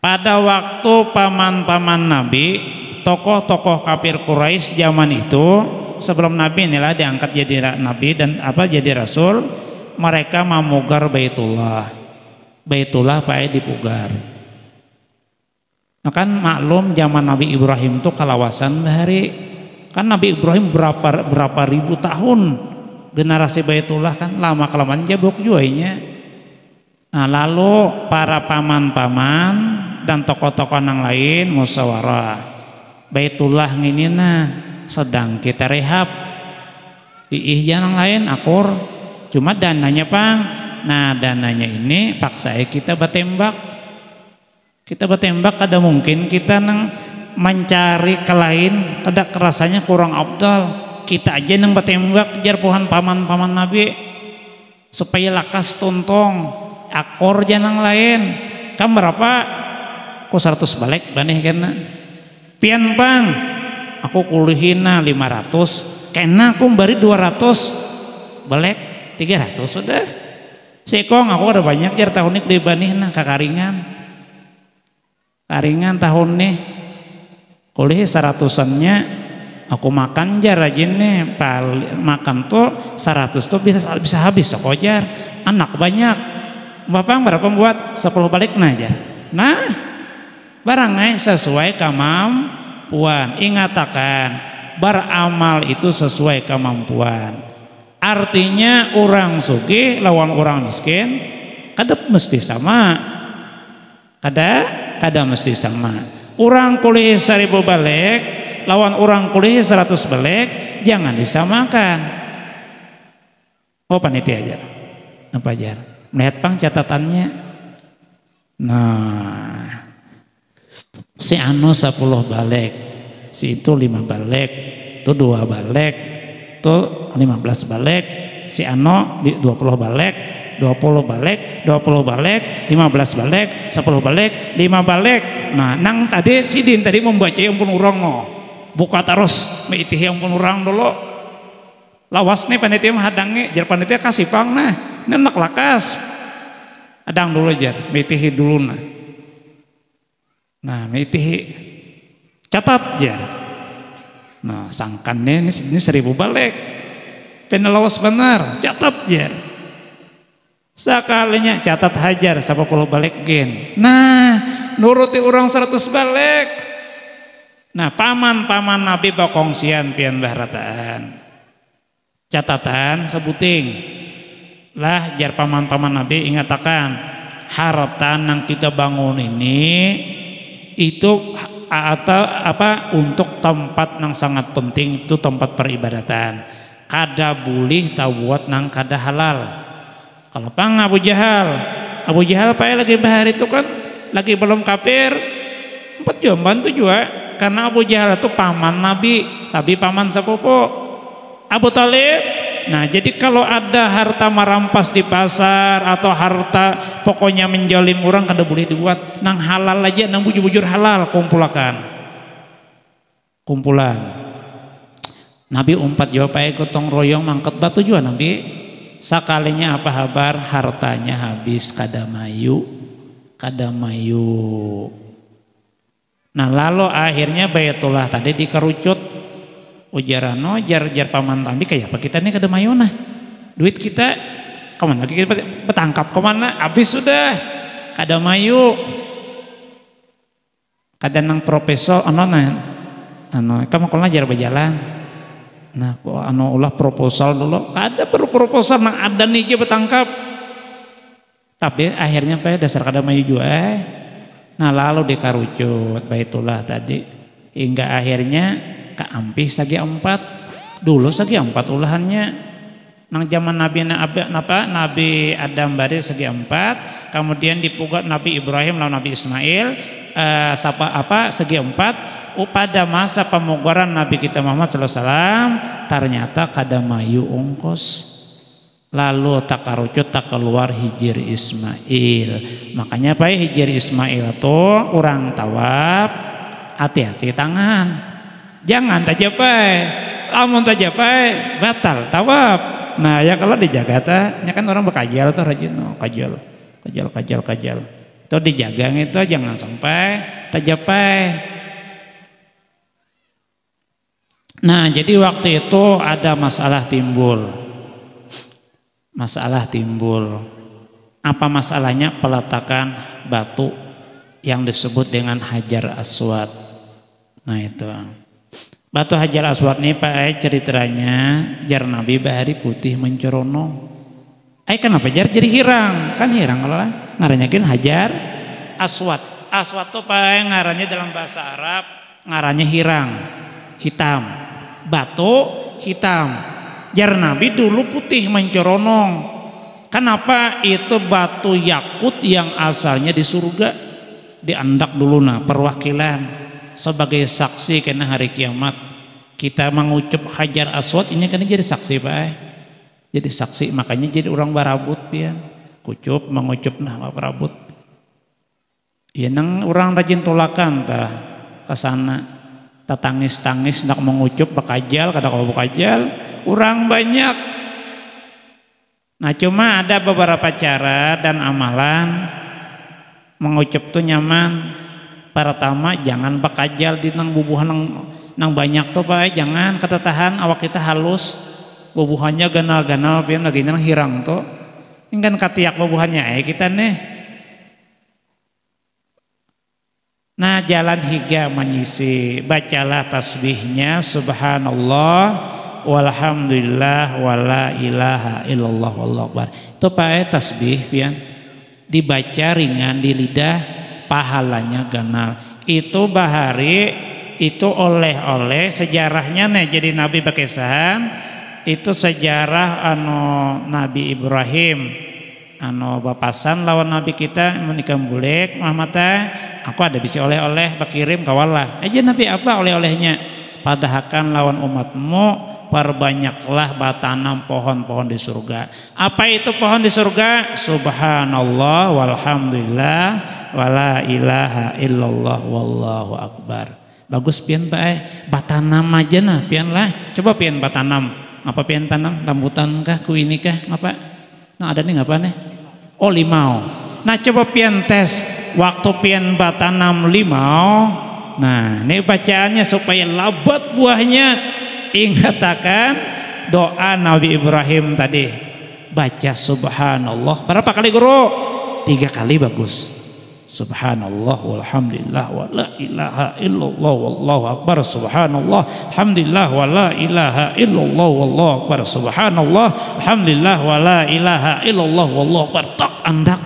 pada waktu paman-paman Nabi, tokoh-tokoh kafir Quraisy zaman itu sebelum Nabi inilah diangkat jadi Nabi dan jadi Rasul, mereka memugar Baitullah pakai dipugar. Nah kan maklum zaman Nabi Ibrahim tuh kalawasan dari kan Nabi Ibrahim berapa ribu tahun generasi Baitullah kan lama kelamaan jabok juainya. Nah lalu para paman-paman dan tokoh-tokoh yang lain musyawarah Baitullah ini sedang kita rehab yang lain akur cuma dananya pang. Nah dananya ini paksa kita batembak kada mungkin kita mencari ke lain kada kerasanya kurang abdal kita aja nang batembak jar pohan paman-paman Nabi supaya lakas tuntong akor janang lain kan berapa ku 100 balik baneh kena pian pang aku kulihina 500 kena aku bari 200 balik 300 sudah sekong aku ada banyak jar tahun ini dibanihna kakaringan tahun nih kulih 100-annya aku makan jar rajin nih makan tuh 100 tuh bisa habis sok jar anak banyak bapak berapa buat 10 balik aja. Nah barangnya sesuai kemampuan. Ingatakan beramal itu sesuai kemampuan. Artinya orang sugih lawan orang miskin kada mesti sama. Kada mesti sama. Orang kulih 1000 balik lawan orang kulih 100 balik jangan disamakan. Oh panitia aja. Apa aja? Melihat pang catatannya. Nah si anu 10 balik, si itu 5 balik, tuh 2 balik tuh 15 balik, si Ano 20 balik, 20 balik, 20 balik, 15 balik, 10 balik, 5 balik. Nah, nang tadi sidin tadi membaca yang pun urang no. Buka terus meitih yang pun urang dulu. Lawas nih panitia menghadangi, jar panitia kasih pang nah. Nenek lakas. Adang dulu jar, meitihi dulu nah. Nah, meitihi catat jar. Nah, sangkannya ini 1000 balik. Penelawas benar, catat jar. Sekalinya catat hajar 10 balik gen. Nah, nuruti orang 100 balik. Nah, paman-paman Nabi bakongsian pian bahrataan. Catatan sebuting. Lah jar paman-paman Nabi ingatakan harta yang kita bangun ini itu atau apa untuk tempat yang sangat penting, itu tempat peribadatan. Kada boleh tabuat nang kada halal. Kalau pang Abu Jahal pak lagi bahari itu kan lagi belum kafir 4 jam bantu juga karena Abu Jahal itu paman Nabi tapi paman sepupu Abu Talib. Nah jadi kalau ada harta merampas di pasar atau harta pokoknya menjolim orang kada boleh dibuat nang halal aja, nang bujur-bujur halal kumpulan Nabi umpat jawab gotong royong mangkat batu juga Nabi. Sakalinya apa kabar hartanya habis kada mayu. Nah lalu akhirnya Baitullah tadi dikerucut ujarano jar paman Nabi kayak apa kita ini kada mayu nah duit kita kemana lagi kita betangkap kemana habis sudah kada mayu kada nang profesor kamu kalau jar berjalan. Nah, kok ulah proposal dulu, kada perlu proposal, nang ada nih betangkap. Tapi akhirnya dasar kada mayu juga. Nah, lalu dikarucut Baitullah tadi hingga akhirnya keampih sagi 4. Dulu sagi 4 ulahannya. Nang zaman Nabi Adam bari sagi 4, kemudian dipugat Nabi Ibrahim lawan Nabi Ismail segi 4. Pada masa pemugaran Nabi kita Muhammad SAW ternyata kada mayu ongkos lalu tak karucut tak keluar Hijir Ismail. Makanya pak Hijir Ismail tuh orang tawab hati-hati tangan jangan tajapai lamun tajapai batal tawab. Nah ya kalau dijaga ya kan orang berkajal tuh rajin kajal itu dijaga itu jangan sampai tajapai. Nah jadi waktu itu ada masalah timbul. Apa masalahnya? Peletakan batu yang disebut dengan Hajar Aswad. Nah itu batu Hajar Aswad ini pak ceritanya jar Nabi bahari putih mencerono. Kenapa jar jadi hirang? Kan hirang kalau ngarannya kan Hajar Aswad. Aswad tuh pak ngarannya dalam bahasa Arab ngarannya hirang, hitam. Batu hitam. Jar Nabi dulu putih menceronong. Kenapa? Itu batu yakut yang asalnya di surga. Diandak dulu perwakilan sebagai saksi kena hari kiamat. Kita mengucap Hajar Aswad ini kan jadi saksi pak. Jadi saksi makanya jadi orang barabut pian. Kucup mengucup barabut. Ya nang orang rajin tolakan tah kesana. Tangis nak mengucup bakajal kada kau bakajal orang banyak. Nah cuma ada beberapa cara dan amalan mengucup tuh nyaman. Pertama jangan bakajal di nang bubuhan nang banyak tuh pak jangan ketetahan awak kita halus bubuhannya ganal-ganal pian lagi nang hirang tuh ingkan katiak bubuhannya kita nih. Nah jalan higa menyisi bacalah tasbihnya subhanallah walhamdulillah wala ilaha illallah wallahu akbar. Itu pak tasbih pian dibaca ringan di lidah pahalanya ganal. Itu bahari itu oleh sejarahnya nih jadi Nabi Bakesan itu sejarah Nabi Ibrahim bapasan lawan Nabi kita menikah bulek Muhammad aku ada bisa oleh-oleh bakirim kawalah aja Nabi apa oleh-olehnya padahkan lawan umatmu, perbanyaklah batanam pohon-pohon di surga. Apa itu pohon di surga? Subhanallah walhamdulillah wala ilaha illallah wallahu akbar. Bagus pian bae, batanam aja nah pian lah. Coba pian batanam. Apa pian tanam? Rambutan kah, kuini kah, ngapa? Nah ada nih ngapa nih? Oh limau. Nah coba pian tes waktu pian batanam limau. Nah ini bacaannya supaya labat buahnya. Ingatakan doa Nabi Ibrahim tadi, baca subhanallah berapa kali guru? 3 kali bagus. Subhanallah walhamdulillah wa la ilaha illallah wallahu akbar. Subhanallah alhamdulillah wa la ilaha illallah wallahu akbar. Subhanallah alhamdulillah wa la ilaha illallah wallahu akbar. Tak andak,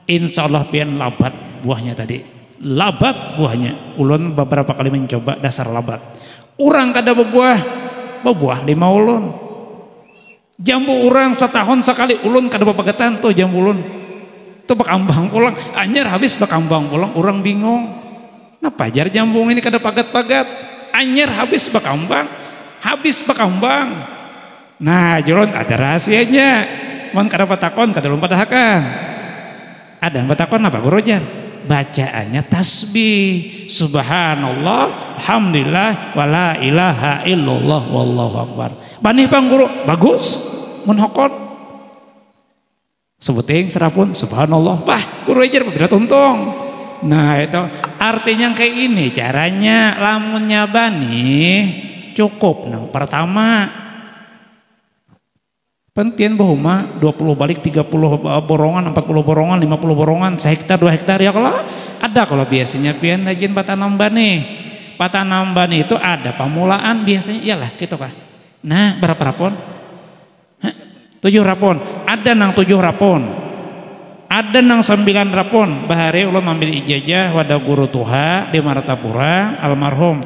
insyaallah pian labat buahnya tadi. Labat buahnya. Ulun beberapa kali mencoba dasar labat. Urang kada bebuah 5 ulun. Jambu urang setahun sekali ulun kada bepagetan tuh jambu ulun. Tuh bakambang pulang, anyar habis bakambang pulang, urang bingung. Nah pajar jambu ini kada pagat-pagat. Anyar habis bakambang. Nah jolon ada rahasianya. Mun kada patakon kada ulun padahakan. Ada patakon apa guru jar? Bacaannya tasbih subhanallah alhamdulillah wala ilaha illallah wallahu akbar. Banih pang guru bagus mun hokon sebuting serapun subhanallah bah guru ajar berbeda tuntung. Nah itu artinya kayak ini caranya. Lamunnya bani cukup nang pertama penpian bahuma 20 balik 30 borongan 40 borongan 50 borongan 1 hektar 2 hektar ya kalau biasanya pian rajin patanam bani. Patanam bani itu ada pamulaan biasanya iyalah gitu kah. Nah berapa rapon? 7 rapon. Ada nang 7 rapon. Ada nang 9 rapon. Bahari ulun ambil ijazah wadah guru tuha di Martapura almarhum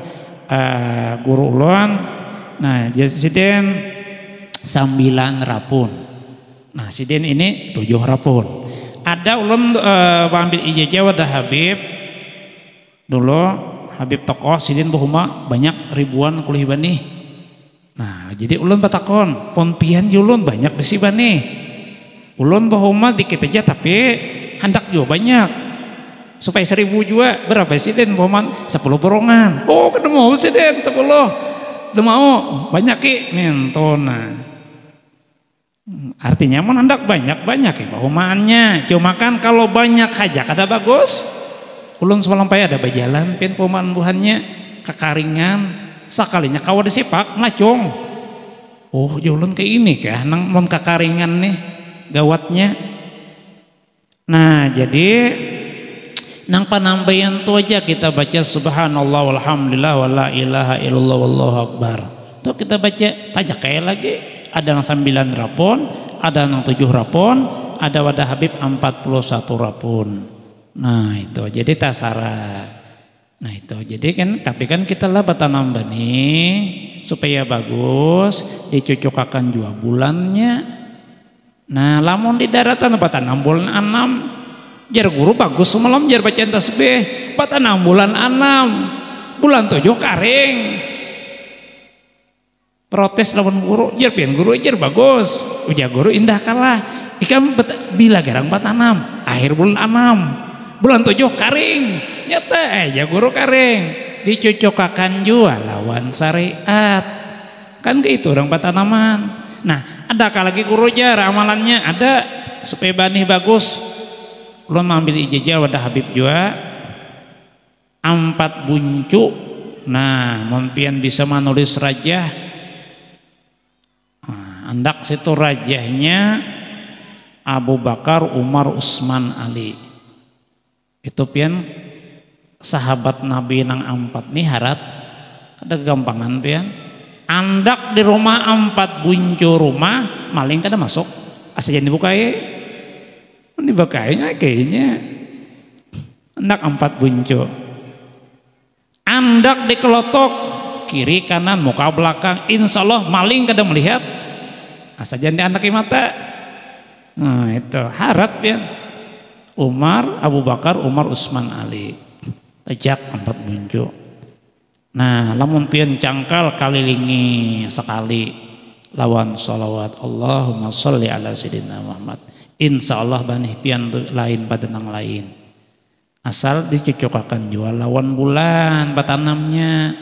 guru ulun. Nah jasiden 9 rapun. Nah siden ini 7 rapun. Ada ulun ambil ijazah wadah Habib dulu, Habib tokoh siden bahuma banyak ribuan kuliah bani. Nah jadi ulun batakon ponpian ulun banyak besi bani. Ulun bahuma dikit aja tapi hendak juga banyak supaya 1000 juga berapa siden bahuma 10 borongan. Oh kada mau siden 10 udah mau banyak ki mentona. Artinya hendak banyak-banyak ya pahumaannya. Cuma kan kalau banyak aja kada bagus. Ulun semalampai ada bajalan pian pahumaan buhannya kekaringan sakalinya kawa disipak ngacung. Oh ulun kayak ini kah nang mon kekaringan nih gawatnya. Nah jadi nang panambayan tu aja kita baca subhanallah walhamdulillah wala ilaha illallah wallahu akbar. Tuh kita baca pajak kayak lagi. Ada yang 9 rapon, ada yang 7 rapon, ada wadah Habib 41 rapon. Nah itu jadi tasara. Nah itu jadi kan tapi kan kita lah batanam bani supaya bagus dicucukakan 2 bulannya. Nah lamun di daratan batanam bulan 6 jar guru bagus semalam jar bacaan tasbih batanam bulan 6 bulan 7 karing. Protes lawan guru, jar pian guru jar bagus, ujar guru indah kalah. Ikam bila garang batanam, akhir bulan 6, bulan 7 karing, nyata aja guru karing, dicocokakan jua lawan syariat, kan gitu orang batanaman. Nah, adakah lagi guru jar amalannya ada supaya bani bagus, lo ambil ijazah wadah Habib jua 4 buncu. Nah, monpian bisa menulis rajah. Andak situ rajahnya Abu Bakar, Umar, Utsman, Ali. Itu pian sahabat Nabi nang 4 nih harat ada gampangan pian. Andak di rumah 4 buncu rumah maling kada masuk. Asajan dibukai. Dibukainya kayaknya. Andak 4 buncu. Andak di kelotok kiri kanan muka belakang insyaallah maling kada melihat. Asajan di anak mata. Nah itu harat ya. Umar, Abu Bakar, Umar, Utsman, Ali. Tajak 4 buncu. Nah lamun pian cangkal kalilingi sekali lawan sholawat Allahumma sholli ala sayyidina Muhammad, insya Allah banih pian lain pada nang lain. Asal dicocokakan jual lawan bulan batanamnya.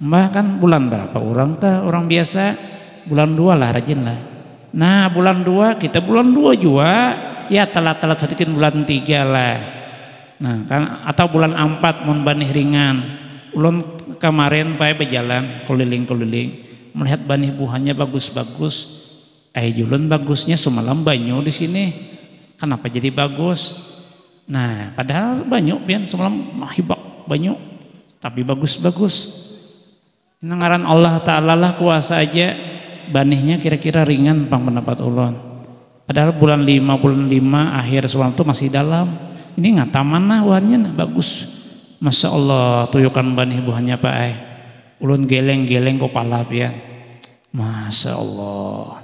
Mbah kan bulan berapa orang teh orang biasa bulan 2 lah rajin lah. Nah bulan 2 kita bulan 2 juga ya telat-telat sedikit bulan 3 lah. Nah kan atau bulan 4 mun banih ringan. Ulun kemarin pae berjalan keliling-keliling melihat banih buahnya bagus-bagus. Julun bagusnya semalam banyu di sini. Kenapa jadi bagus? Nah padahal banyu pian semalam hibak banyu tapi bagus-bagus. Ngaran Allah Ta'ala lah kuasa aja banihnya kira-kira ringan pang pendapat ulun. Padahal bulan 5 akhir semalam itu masih dalam. Ini ngataman nah buahnya nah, bagus. Masya Allah tuyukan banih buahnya Pak ulun geleng-geleng kepala pian. Masya Allah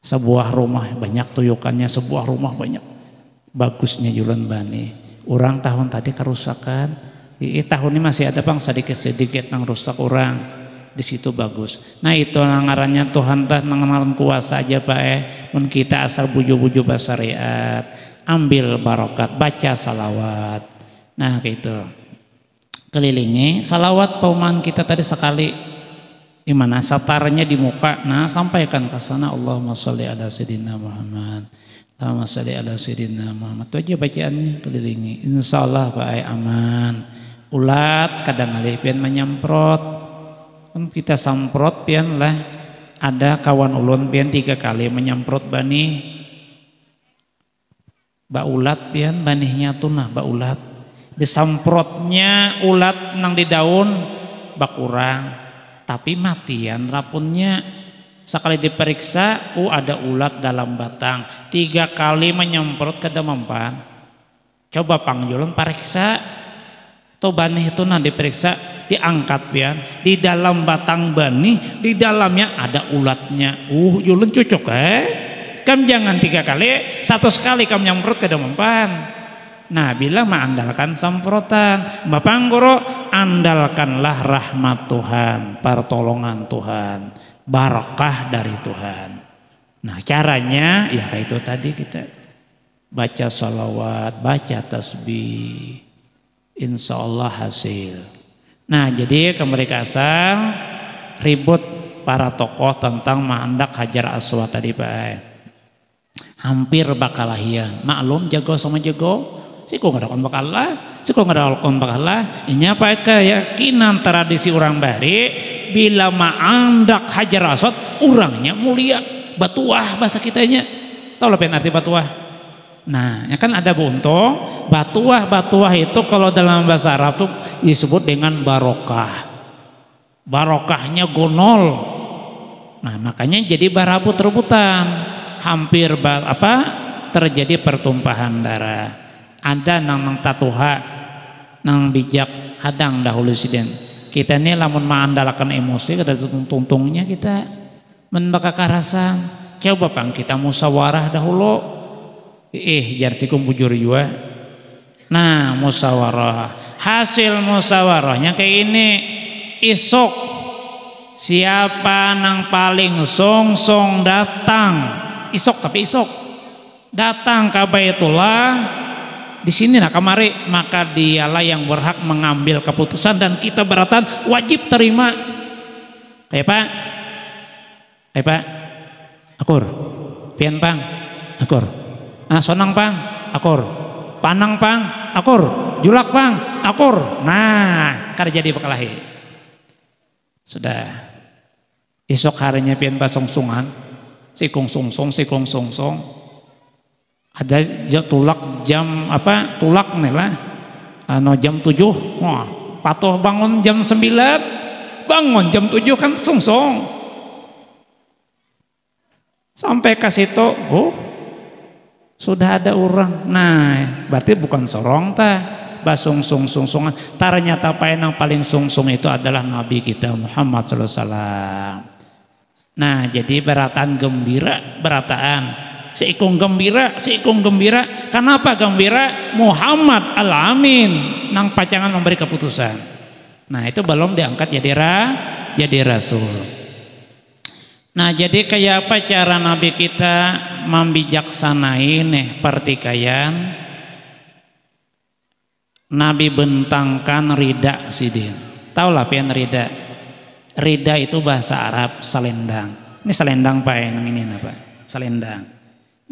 sebuah rumah banyak tuyukannya, sebuah rumah banyak bagusnya julan bani. Orang tahun tadi kerusakan, tahun ini masih ada bang sedikit-sedikit nang rusak orang di situ bagus. Nah itu ngarannya Tuhan tah nangaran kuasa aja Pak mun kita asal buju-buju basariat, ambil barokat, baca salawat. Nah gitu kelilingi salawat pauman kita tadi sekali gimana satarnya di muka. Nah sampaikan ke sana Allahumma sholli ala sayyidina Muhammad, Allahumma sholli ala sayyidina Muhammad. Itu aja bacaannya kelilingi. Insyaallah Pak aman. Ulat kadang alih pian menyemprot. Kan kita semprot pian lah. Ada kawan ulun pian 3 kali menyemprot bani. Ba ulat pian banihnya tunah ba ulat. Disemprotnya ulat nang di daun bakurang. Tapi matian rapunnya. Sekali diperiksa, ada ulat dalam batang. 3 kali menyemprot kada mempan. Coba pangjulun periksa. Tuh banih itu nanti diperiksa, diangkat pian. Di dalam batang banih, di dalamnya ada ulatnya. Julun cocok Kam jangan 3 kali, 1 sekali kam nyemprot kada mempan. Nah bila mengandalkan semprotan, Bapak Guru andalkanlah rahmat Tuhan, pertolongan Tuhan, barakah dari Tuhan. Nah caranya ya kayak itu tadi kita baca salawat, baca tasbih, insya Allah hasil. Nah jadi kembali ke asal ribut para tokoh tentang mandak Hajar Aswad tadi Pak. Hampir bakalahian, maklum jago sama jago. Siko ngadakon bakal lah. Ini apa keyakinan tradisi orang Bari bila maandak Hajar Aswad orangnya mulia batuah bahasa kitanya. Tahu lebih arti batuah? Nah, ya kan ada buntung batuah itu kalau dalam bahasa Arab tuh disebut dengan barokah. Barokahnya gonol. Nah, makanya jadi barabut-rebutan. Hampir terjadi pertumpahan darah. Ada nang tatuha nang bijak hadang dahulu siden kita ini lamun mengandalkan emosi kada tuntungnya kita menbaka karasan. Coba pang kita musawarah dahulu jar cikum bujur jua. Nah musawarah hasil musawarahnya kayak ini. Isok siapa nang paling song datang isok tapi isok datang ke Baitullah di sini nah kamari maka dialah yang berhak mengambil keputusan dan kita beratan wajib terima. Kayak Pak akur pian pang akur sonang pang akur panang pang akur julak pang akur. Nah kada jadi bekalahi sudah esok harinya pian basong-songan sikong songsong ada tulak jam tulak nih lah jam 7 wah patuh bangun jam 9 bangun jam 7 kan songsong sampai ke situ sudah ada orang. Nah berarti bukan sorong basung-sung-sungsungan ternyata yang paling sungsung itu adalah Nabi kita Muhammad SAW. Nah jadi berataan seikung gembira. Kenapa gembira? Muhammad Al-Amin nang pacangan memberi keputusan. Nah itu belum diangkat jadi rasul. Nah jadi kayak apa cara Nabi kita membijaksanain pertikaian? Nabi bentangkan rida sidin. Tahu lah pian rida. Rida itu bahasa Arab selendang. Ini selendang Pak yang ini apa? Selendang.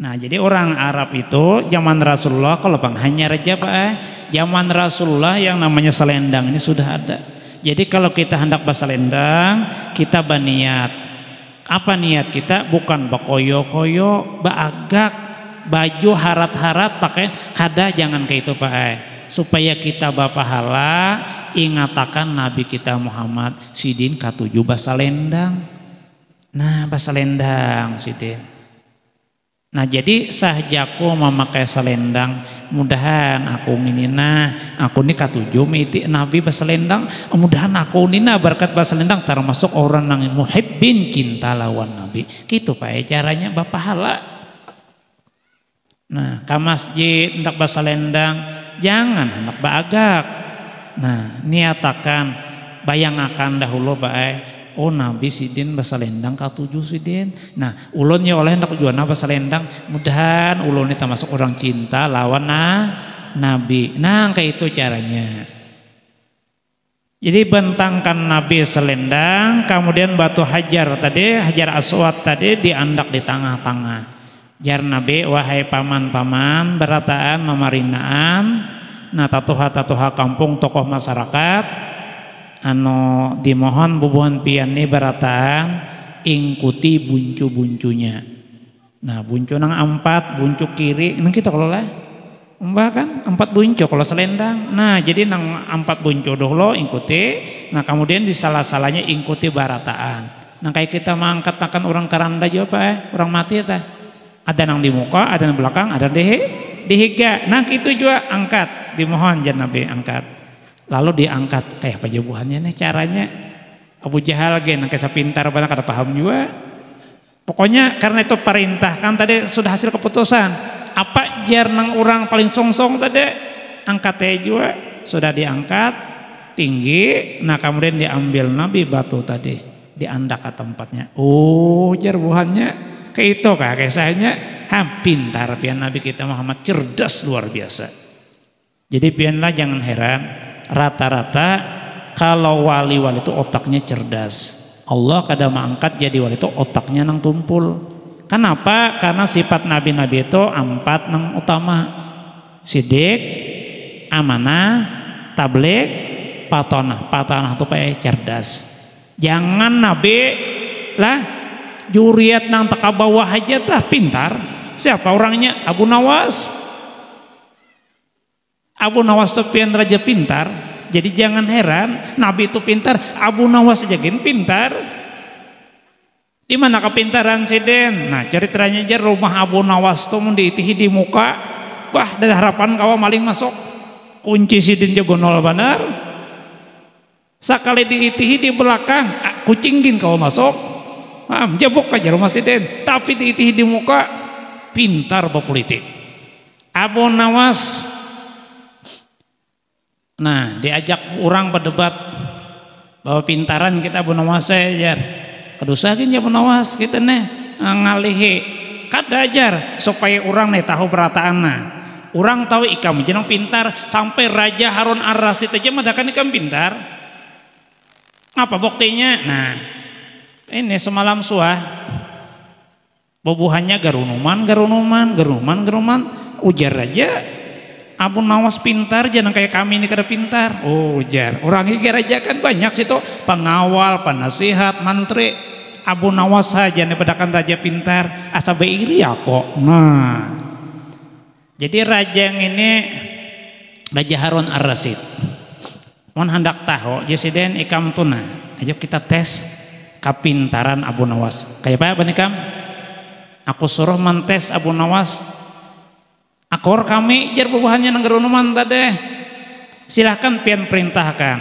Nah jadi orang Arab itu zaman Rasulullah kalau Bang hanya raja Pak zaman Rasulullah yang namanya selendang ini sudah ada. Jadi kalau kita hendak berselendang kita berniat. Apa niat kita? Bukan bakoyo-koyo, baagak, baju harat-harat pakai kada jangan kayak itu Pak. Supaya kita bapahala ingatakan Nabi kita Muhammad sidin katuju basalendang. Nah basalendang sidin. Nah jadi sahjaku memakai selendang mudahan aku nginina aku ini katuju miti Nabi basalendang mudahan aku nina berkat basalendang termasuk orang yang muhibbin cinta lawan Nabi gitu Pak caranya bapahala. Nah ke masjid hendak basalendang jangan hendak baagak. Nah niatakan bayangakan dahulu bae oh Nabi sidin basalendang katujuh sidin. Nah ulunnya oleh hendak juana basalendang mudahan ulun itu masuk orang cinta lawan Nabi. Nah kayak itu caranya. Jadi bentangkan Nabi selendang kemudian batu hajar tadi hajar aswad tadi diandak di tengah-tengah. Jar Nabi wahai paman-paman berataan mamarinaan nah tatuha kampung tokoh masyarakat anu dimohon bubuhan pian ni berataan ingkuti buncu-buncunya. Nah buncu nang 4 buncu kiri nang kita kalau lah kan 4 buncu kalau selendang. Nah jadi nang 4 buncu dahulu ingkuti. Nah kemudian di salah-salahnya ingkuti barataan. Nah kayak kita mengangkat orang karanda juga orang mati teh. Ada yang di muka, ada yang di belakang, ada di higa. Nah itu juga angkat, dimohon jangan Nabi angkat. Lalu diangkat kayak apa jawabannya nih caranya? Abu Jahal gen kayak pintar banget kada paham juga. Pokoknya karena itu perintah kan tadi sudah hasil keputusan. Apa jar nang orang paling songsong tadi angkat juga sudah diangkat tinggi. Nah kemudian diambil Nabi batu tadi diandak ke tempatnya. Oh jar buhannya. Kayak itu kak kisahnya pintar pian Nabi kita Muhammad cerdas luar biasa. Jadi pianlah jangan heran rata-rata kalau wali-wali itu otaknya cerdas. Allah kadang mengangkat jadi wali itu otaknya nang tumpul. Kenapa? Karena sifat nabi-nabi itu 4 nang utama. Sidik, amanah, tabligh, patonah. Patonah itu pakai cerdas. Jangan nabi lah juriat nang teka bawah aja tah pintar. Siapa orangnya? Abu Nawas. Abu Nawas itu pian raja pintar. Jadi jangan heran Nabi itu pintar, Abu Nawas aja gin pintar. Di mana kepintaran sidin? Nah ceritanya aja rumah Abu Nawas tuh diitihi di muka. Wah ada harapan kawa maling masuk. Kunci sidin jago nol benar. Sekali diitihi di belakang, kucing gin kawa masuk. Jabok aja rumah sidin, tapi diitihi di muka pintar berpolitik. Abu Nawas, nah diajak orang berdebat bahwa pintaran kita Abu Nawas ajar, kedusakin Abu Nawas kita nih ngalihi, kada ajar supaya orang nih tahu berataan nah. Orang tahu ikam jenang pintar sampai Raja Harun Ar-Rasyid aja madakan ikam pintar. Apa buktinya? Nah. Ini semalam suah bobuhannya garunuman ujar aja Abu Nawas pintar jangan kayak kami ini kada pintar. Oh ujar orang higir aja kan banyak situ pengawal penasihat mantri Abu Nawas saja nih pedakan raja pintar asa beiri ya kok. Nah jadi raja yang ini Raja Harun Ar-Rasyid mon hendak tahu jesiden ikam tuna ayo kita tes kapintaran Abu Nawas kayak apa nikam aku suruh mentes Abu Nawas akor kami jar bubuhannya nanggerunuman tadi silahkan pian perintahkan.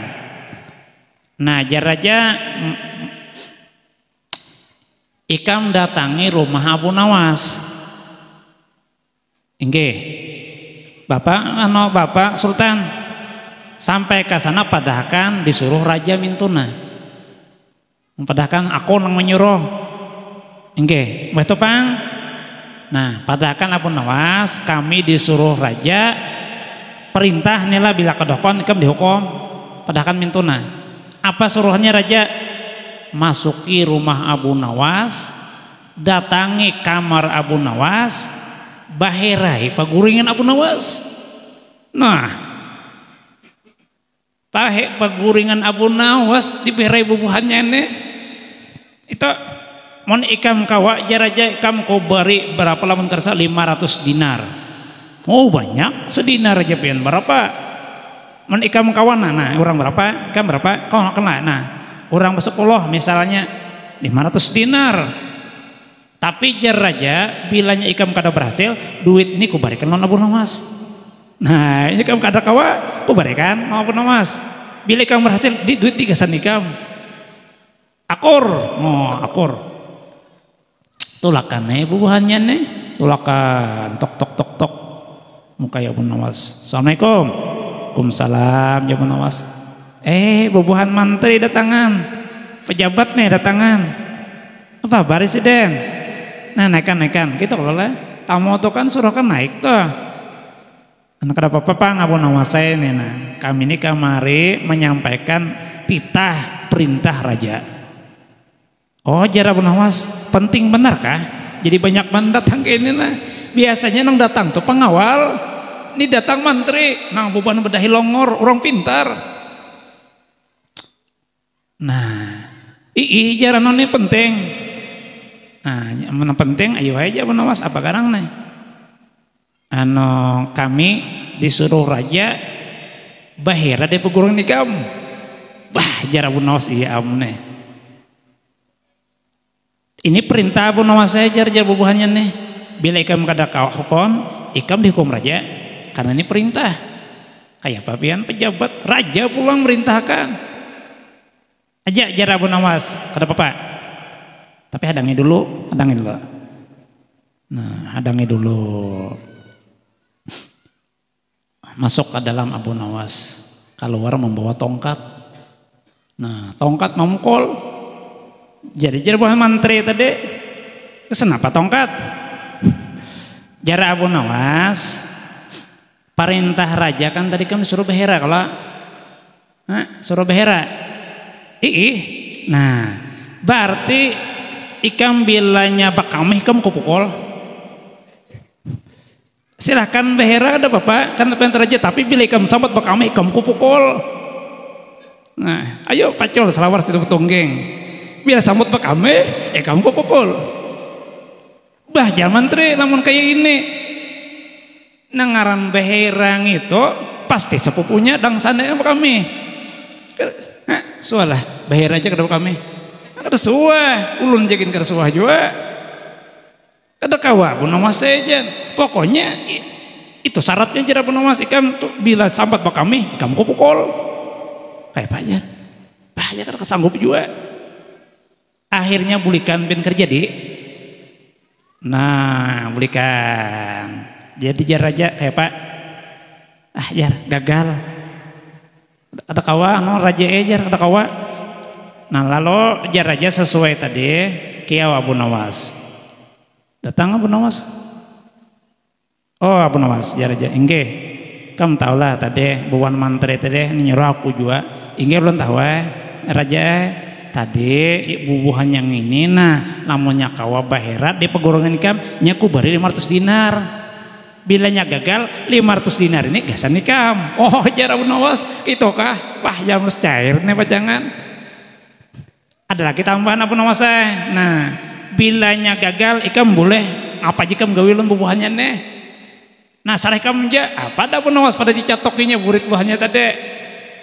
Nah jar raja ikam datangi rumah Abu Nawas inggih bapak Sultan sampai ke sana padahkan disuruh raja mintuna. Padahkan aku nang menyuruh. Nggih, betul Pang. Nah, padahkan Abu Nawas kami disuruh raja perintah nila bila kedokon ikam dihukum. Padahkan mintuna. Apa suruhannya raja? Masuki rumah Abu Nawas, datangi kamar Abu Nawas, baherai paguringan Abu Nawas. Nah, paguringan Abu Nawas diberai bubuhannya nih. Itu mon ikam kawa jaraja ikam ko bari berapa lamun kersa 500 dinar. Oh banyak, sedinar aja pian berapa? Mon ikam kawan nah orang berapa? Ikam berapa? Kau kena nah. Orang 10 misalnya 500 dinar. Tapi jaraja bilanya ikam kada berhasil, duit ini ku barikan non Abu Nawas. Nah, ini ikam kada kawa, ku barikan non Abu Nawas. Bila ikam berhasil, duit digasan ikam. Akur, akur. Tulakan bubuhannya nih, tulakan tok tok tok tok. Muka Abu Nawas. Assalamualaikum. Waalaikumsalam ya Abu Nawas. Bubuhan mantri datangan, pejabat nih datangan. Apa presiden? Nah naikan, gitu kalau lah. Tamu tuh kan suruh kan naik tuh. Anak ada apa-apa Abu Nawas saya nih. Nah, kami ini kamari menyampaikan titah perintah raja. Oh jar Abu Nawas, penting benar kah? Jadi banyak mendatang ke ini nah. Biasanya nang datang tuh pengawal, ini datang mantri, nang bubuhan bedahi longor, orang pintar. Nah, jaran ini penting. Nah, yang penting ayo aja Abu Nawas apa garang nih? Kami disuruh raja bahira de pegurung nikam. Bah, jar Abu Nawas iya nih. Ini perintah Abu Nawas saya jar bubuhannya nih. Bila ikam kada hukum, ikam dihukum raja. Karena ini perintah. Kayak papian pejabat, raja pulang merintahkan. Aja jar Abu Nawas, kada apa-apa. Tapi hadangi dulu. Nah, hadangi dulu. Masuk ke dalam Abu Nawas. Keluar membawa tongkat. Nah, tongkat memukul. Jadi jar buah mantri tadi. Kenapa tongkat? Jar Abu Nawas. Perintah raja kan tadi kan suruh behera kalau. Suruh behera. Nah, berarti ikam bilanya bakamih kamu kupukul. Silahkan behera ada bapak, kan perintah raja. Tapi bila ikam sambat bakamih kamu kupukul. Nah, ayo pacul selawar situ tonggeng. Bila sambut bakamih, kamu kupukul. Bah zaman tri, namun kayak ini. Nangaran beherang itu pasti sepupunya dang sana bakamih. Sualah bahir aja kada kami. Kada suah, ulun jagin kada suah juga. Kada kawa Abu Nawas saja. Pokoknya itu syaratnya jar Abu Nawas ikam tuh bila sambat kami, ikam ku pukul. Kayak pajar. Bahaya kada kesanggup juga. Akhirnya bulikan ben kerja di. Nah, bulikan. Jadi jar raja kayak Pak. Jar gagal. Ada kawa raja ejar ada kawa. Nah lalu jar raja sesuai tadi kiau Abu Nawas. Datang Abu Nawas. Oh Abu Nawas jar raja inggih. Kamu tahulah tadi buan mantri tadi nyuruh aku juga. Inggih belum tahu raja tadi bubuhan yang ini nah namanya kawa baherat di pegurangan ikam nyaku bari 500 dinar. Bilanya gagal 500 dinar ini gasan nikam. Oh jar Abu Nawas itu kah? Wah jam cair nih pajangan. Ada lagi tambahan Abu Nawas. Nah bilanya gagal ikam boleh apa jika mengawilun bubuhannya nih. Nah sareh kamu aja apa ada Abu Nawas pada dicatokinya burit buahnya tadi.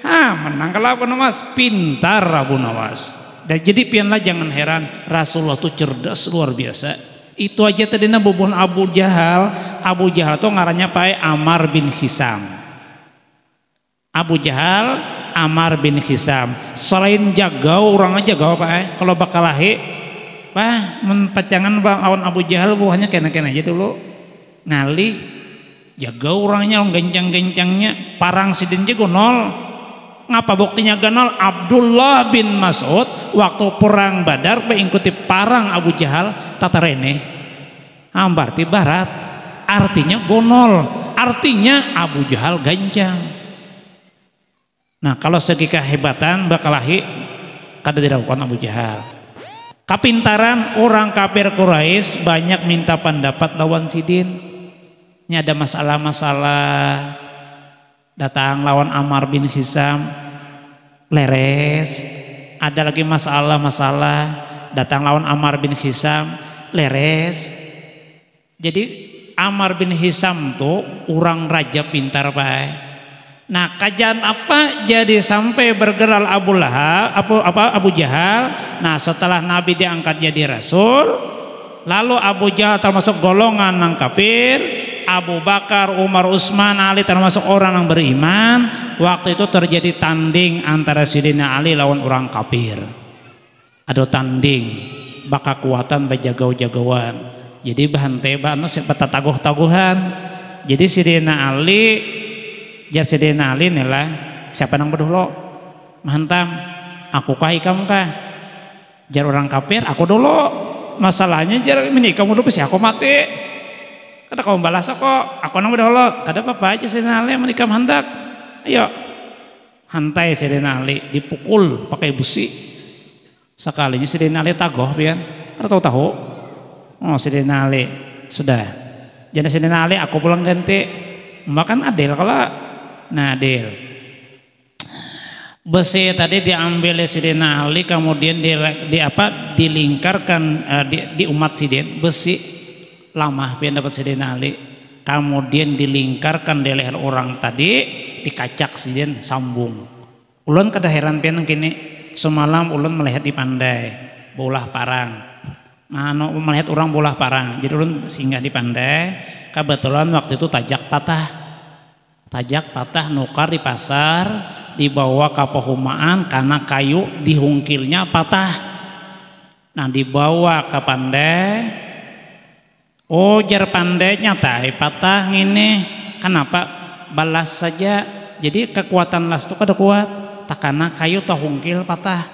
Menang kalau Abu Nawas pintar Abu Nawas. Dan jadi pianlah jangan heran Rasulullah tuh cerdas luar biasa. Itu aja tadi bubuhan Abu Jahal. Abu Jahal tuh ngarannya Pak Amar bin Hisam. Abu Jahal Amar bin Hisam. Selain jagau orangnya jagau Pak. Kalau bakal lahir Pak menpacangan bang awan Abu Jahal buahnya kena-kena aja dulu. Ngalih jagau orangnya gencang-gencangnya parang sidin jago nol. Ngapa buktinya ganal? Abdullah bin Mas'ud waktu perang Badar mengikuti parang Abu Jahal tatarene berarti barat, artinya gonol, artinya Abu Jahal ganjang. Nah kalau segi kehebatan bakalahi kada diragukan Abu Jahal. Kapintaran orang kafir Quraisy banyak minta pendapat lawan Sidin. Ini ada masalah-masalah, datang lawan Ammar bin Hisam leres. Ada lagi masalah-masalah, datang lawan Ammar bin Hisam leres. Jadi Ammar bin Hisam tuh orang raja pintar baik. Nah kajian apa jadi sampai bergerak Abu Jahal. Nah setelah Nabi diangkat jadi Rasul, lalu Abu Jahal termasuk golongan yang kafir, Abu Bakar, Umar, Utsman, Ali termasuk orang yang beriman. Waktu itu terjadi tanding antara Sayyidina Ali lawan orang kafir. Ada tanding, baka kuatan bajagau-jagauan. Jadi bahan teba sepeta taguh-taguhan. Jadi Sayyidina Ali nila siapa nang berdulu mantap aku kah ikam kah jar orang kafir aku dulu masalahnya jar ini kamu dulu sih aku mati kata kamu balas kok aku nang berdulu kada apa aja Sayyidina Ali menikam hendak ayo hantai Sayyidina Ali dipukul pakai busi sekalinya Sayyidina Ali tagoh pian ada tahu oh Sayyidina Ali sudah jadi Sayyidina Ali aku pulang ganti makan adil kalau nah adil besi tadi diambil Sayyidina Ali kemudian dilingkarkan di umat Sidin besi lama pian dapat Sayyidina Ali kemudian dilingkarkan di leher orang tadi dikacak Sidin sambung ulun kada heran pian kini semalam ulun melihat di pandai bolah parang melihat orang bolah parang jadi ulun singgah di pandai kebetulan waktu itu tajak patah nukar di pasar dibawa ke pehumaan karena kayu dihungkilnya patah. Nah dibawa ke pandai, oh jar pandainya patah ngini kenapa balas saja jadi kekuatan las itu kada kuat tak karena kayu tak hungkil patah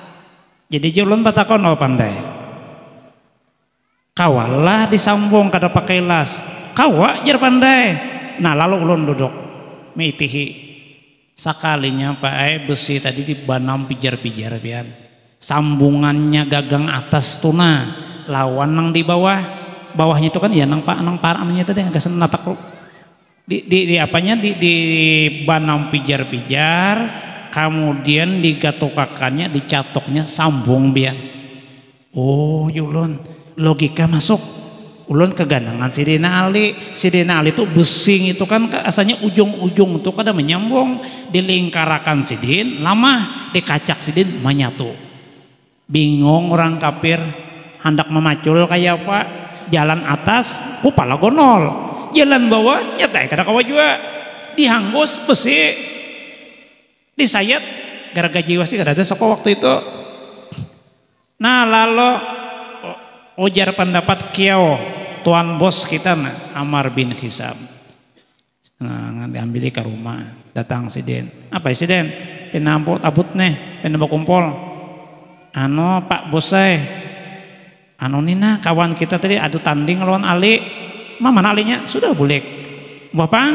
jadi julun patakon oh pandai kawalah disambung kada pakai las kawa jar pandai. Nah lalu ulun duduk mitihi sakalinya Pak besi tadi dibanam pijar-pijar pian sambungannya gagang atas tuna lawan nang di bawahnya itu kan ya nang parannya tadi agak senatak di apanya di banam pijar-pijar kemudian digatokakannya dicatoknya sambung pian oh yulun logika masuk ulun kegandangan Sayyidina Ali itu besing itu kan asalnya ujung-ujung itu kada menyambung dilingkarakan Sidin lama dikacak Sidin menyatu bingung orang kafir hendak memacul kayak apa jalan atas kupala gonol jalan bawah nyatai kada kawa juga dihanggus besi disayat gara jiwa sih kada ada soko waktu itu. Nah lalu ujar pendapat kiau tuan bos kita Ammar bin Hisam nah diambil ke rumah datang Sidin apa Sidin pinambut abut nih pinambut kumpul Pak bos saya nina kawan kita tadi adu tanding lawan Ali mana Alinya sudah boleh bapak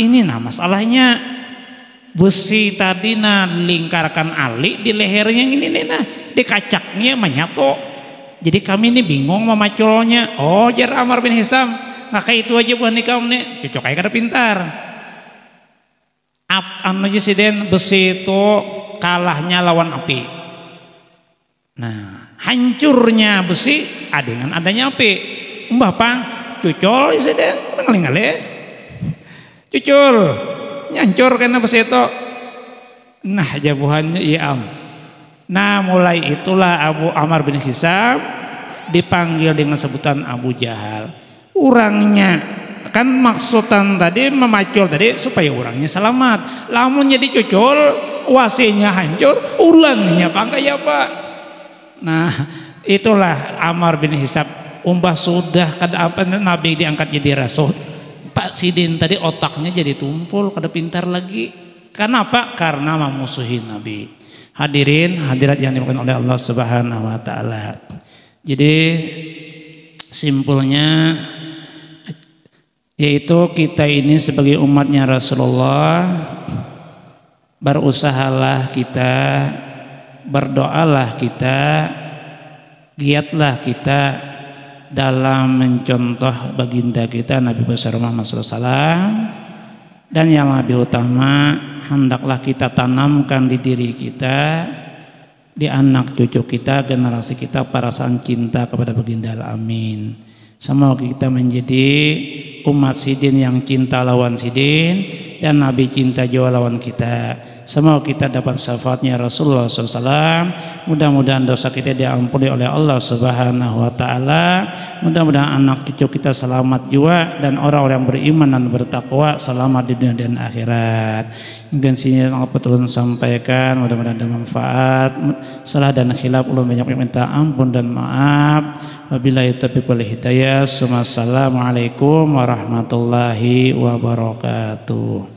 ini masalahnya besi tadi lingkarkan Ali di lehernya ini dikacaknya menyatu. Jadi kami ini bingung memaculnya. Oh jar Ammar bin Hisam maka itu aja buah nikah nih cocok kayak kada pintar anu Sidin besi itu kalahnya lawan api. Nah hancurnya besi dengan adanya api mbah pang cucul Sidin ngalih-ngalih cucul nyancur karena besi itu nah jabuhannya iya Nah mulai itulah Abu Ammar bin Hisam dipanggil dengan sebutan Abu Jahal. Orangnya kan maksudan tadi memacul tadi supaya orangnya selamat. Lamun jadi cucul wasinya hancur ulangnya pangkai ya Pak. Nah itulah Ammar bin Hisam umbah sudah kada apa Nabi diangkat jadi rasul. Pak Sidin tadi otaknya jadi tumpul kada pintar lagi Kenapa? Karena memusuhi Nabi. Hadirin hadirat yang dimuliakan oleh Allah Subhanahu wa taala. Jadi simpulnya yaitu kita ini sebagai umatnya Rasulullah, berusahalah kita, berdoalah kita, giatlah kita dalam mencontoh baginda kita Nabi besar Muhammad SAW. Dan yang lebih utama, hendaklah kita tanamkan di diri kita, di anak cucu kita, generasi kita, perasaan cinta kepada baginda Al-Amin. Semoga kita menjadi umat sidin yang cinta lawan sidin, dan Nabi cinta juga lawan kita. Semoga kita dapat syafaatnya Rasulullah SAW. Mudah-mudahan dosa kita diampuni oleh Allah Subhanahu wa taala. Mudah-mudahan anak cucu kita selamat juga, dan orang-orang beriman dan bertakwa selamat di dunia dan akhirat. Hingga sini yang apa turun sampaikan, mudah-mudahan ada manfaat. Salah dan khilaf ulun banyak minta ampun dan maaf. Wabillahi taufiq wal hidayah. Assalamualaikum warahmatullahi wabarakatuh.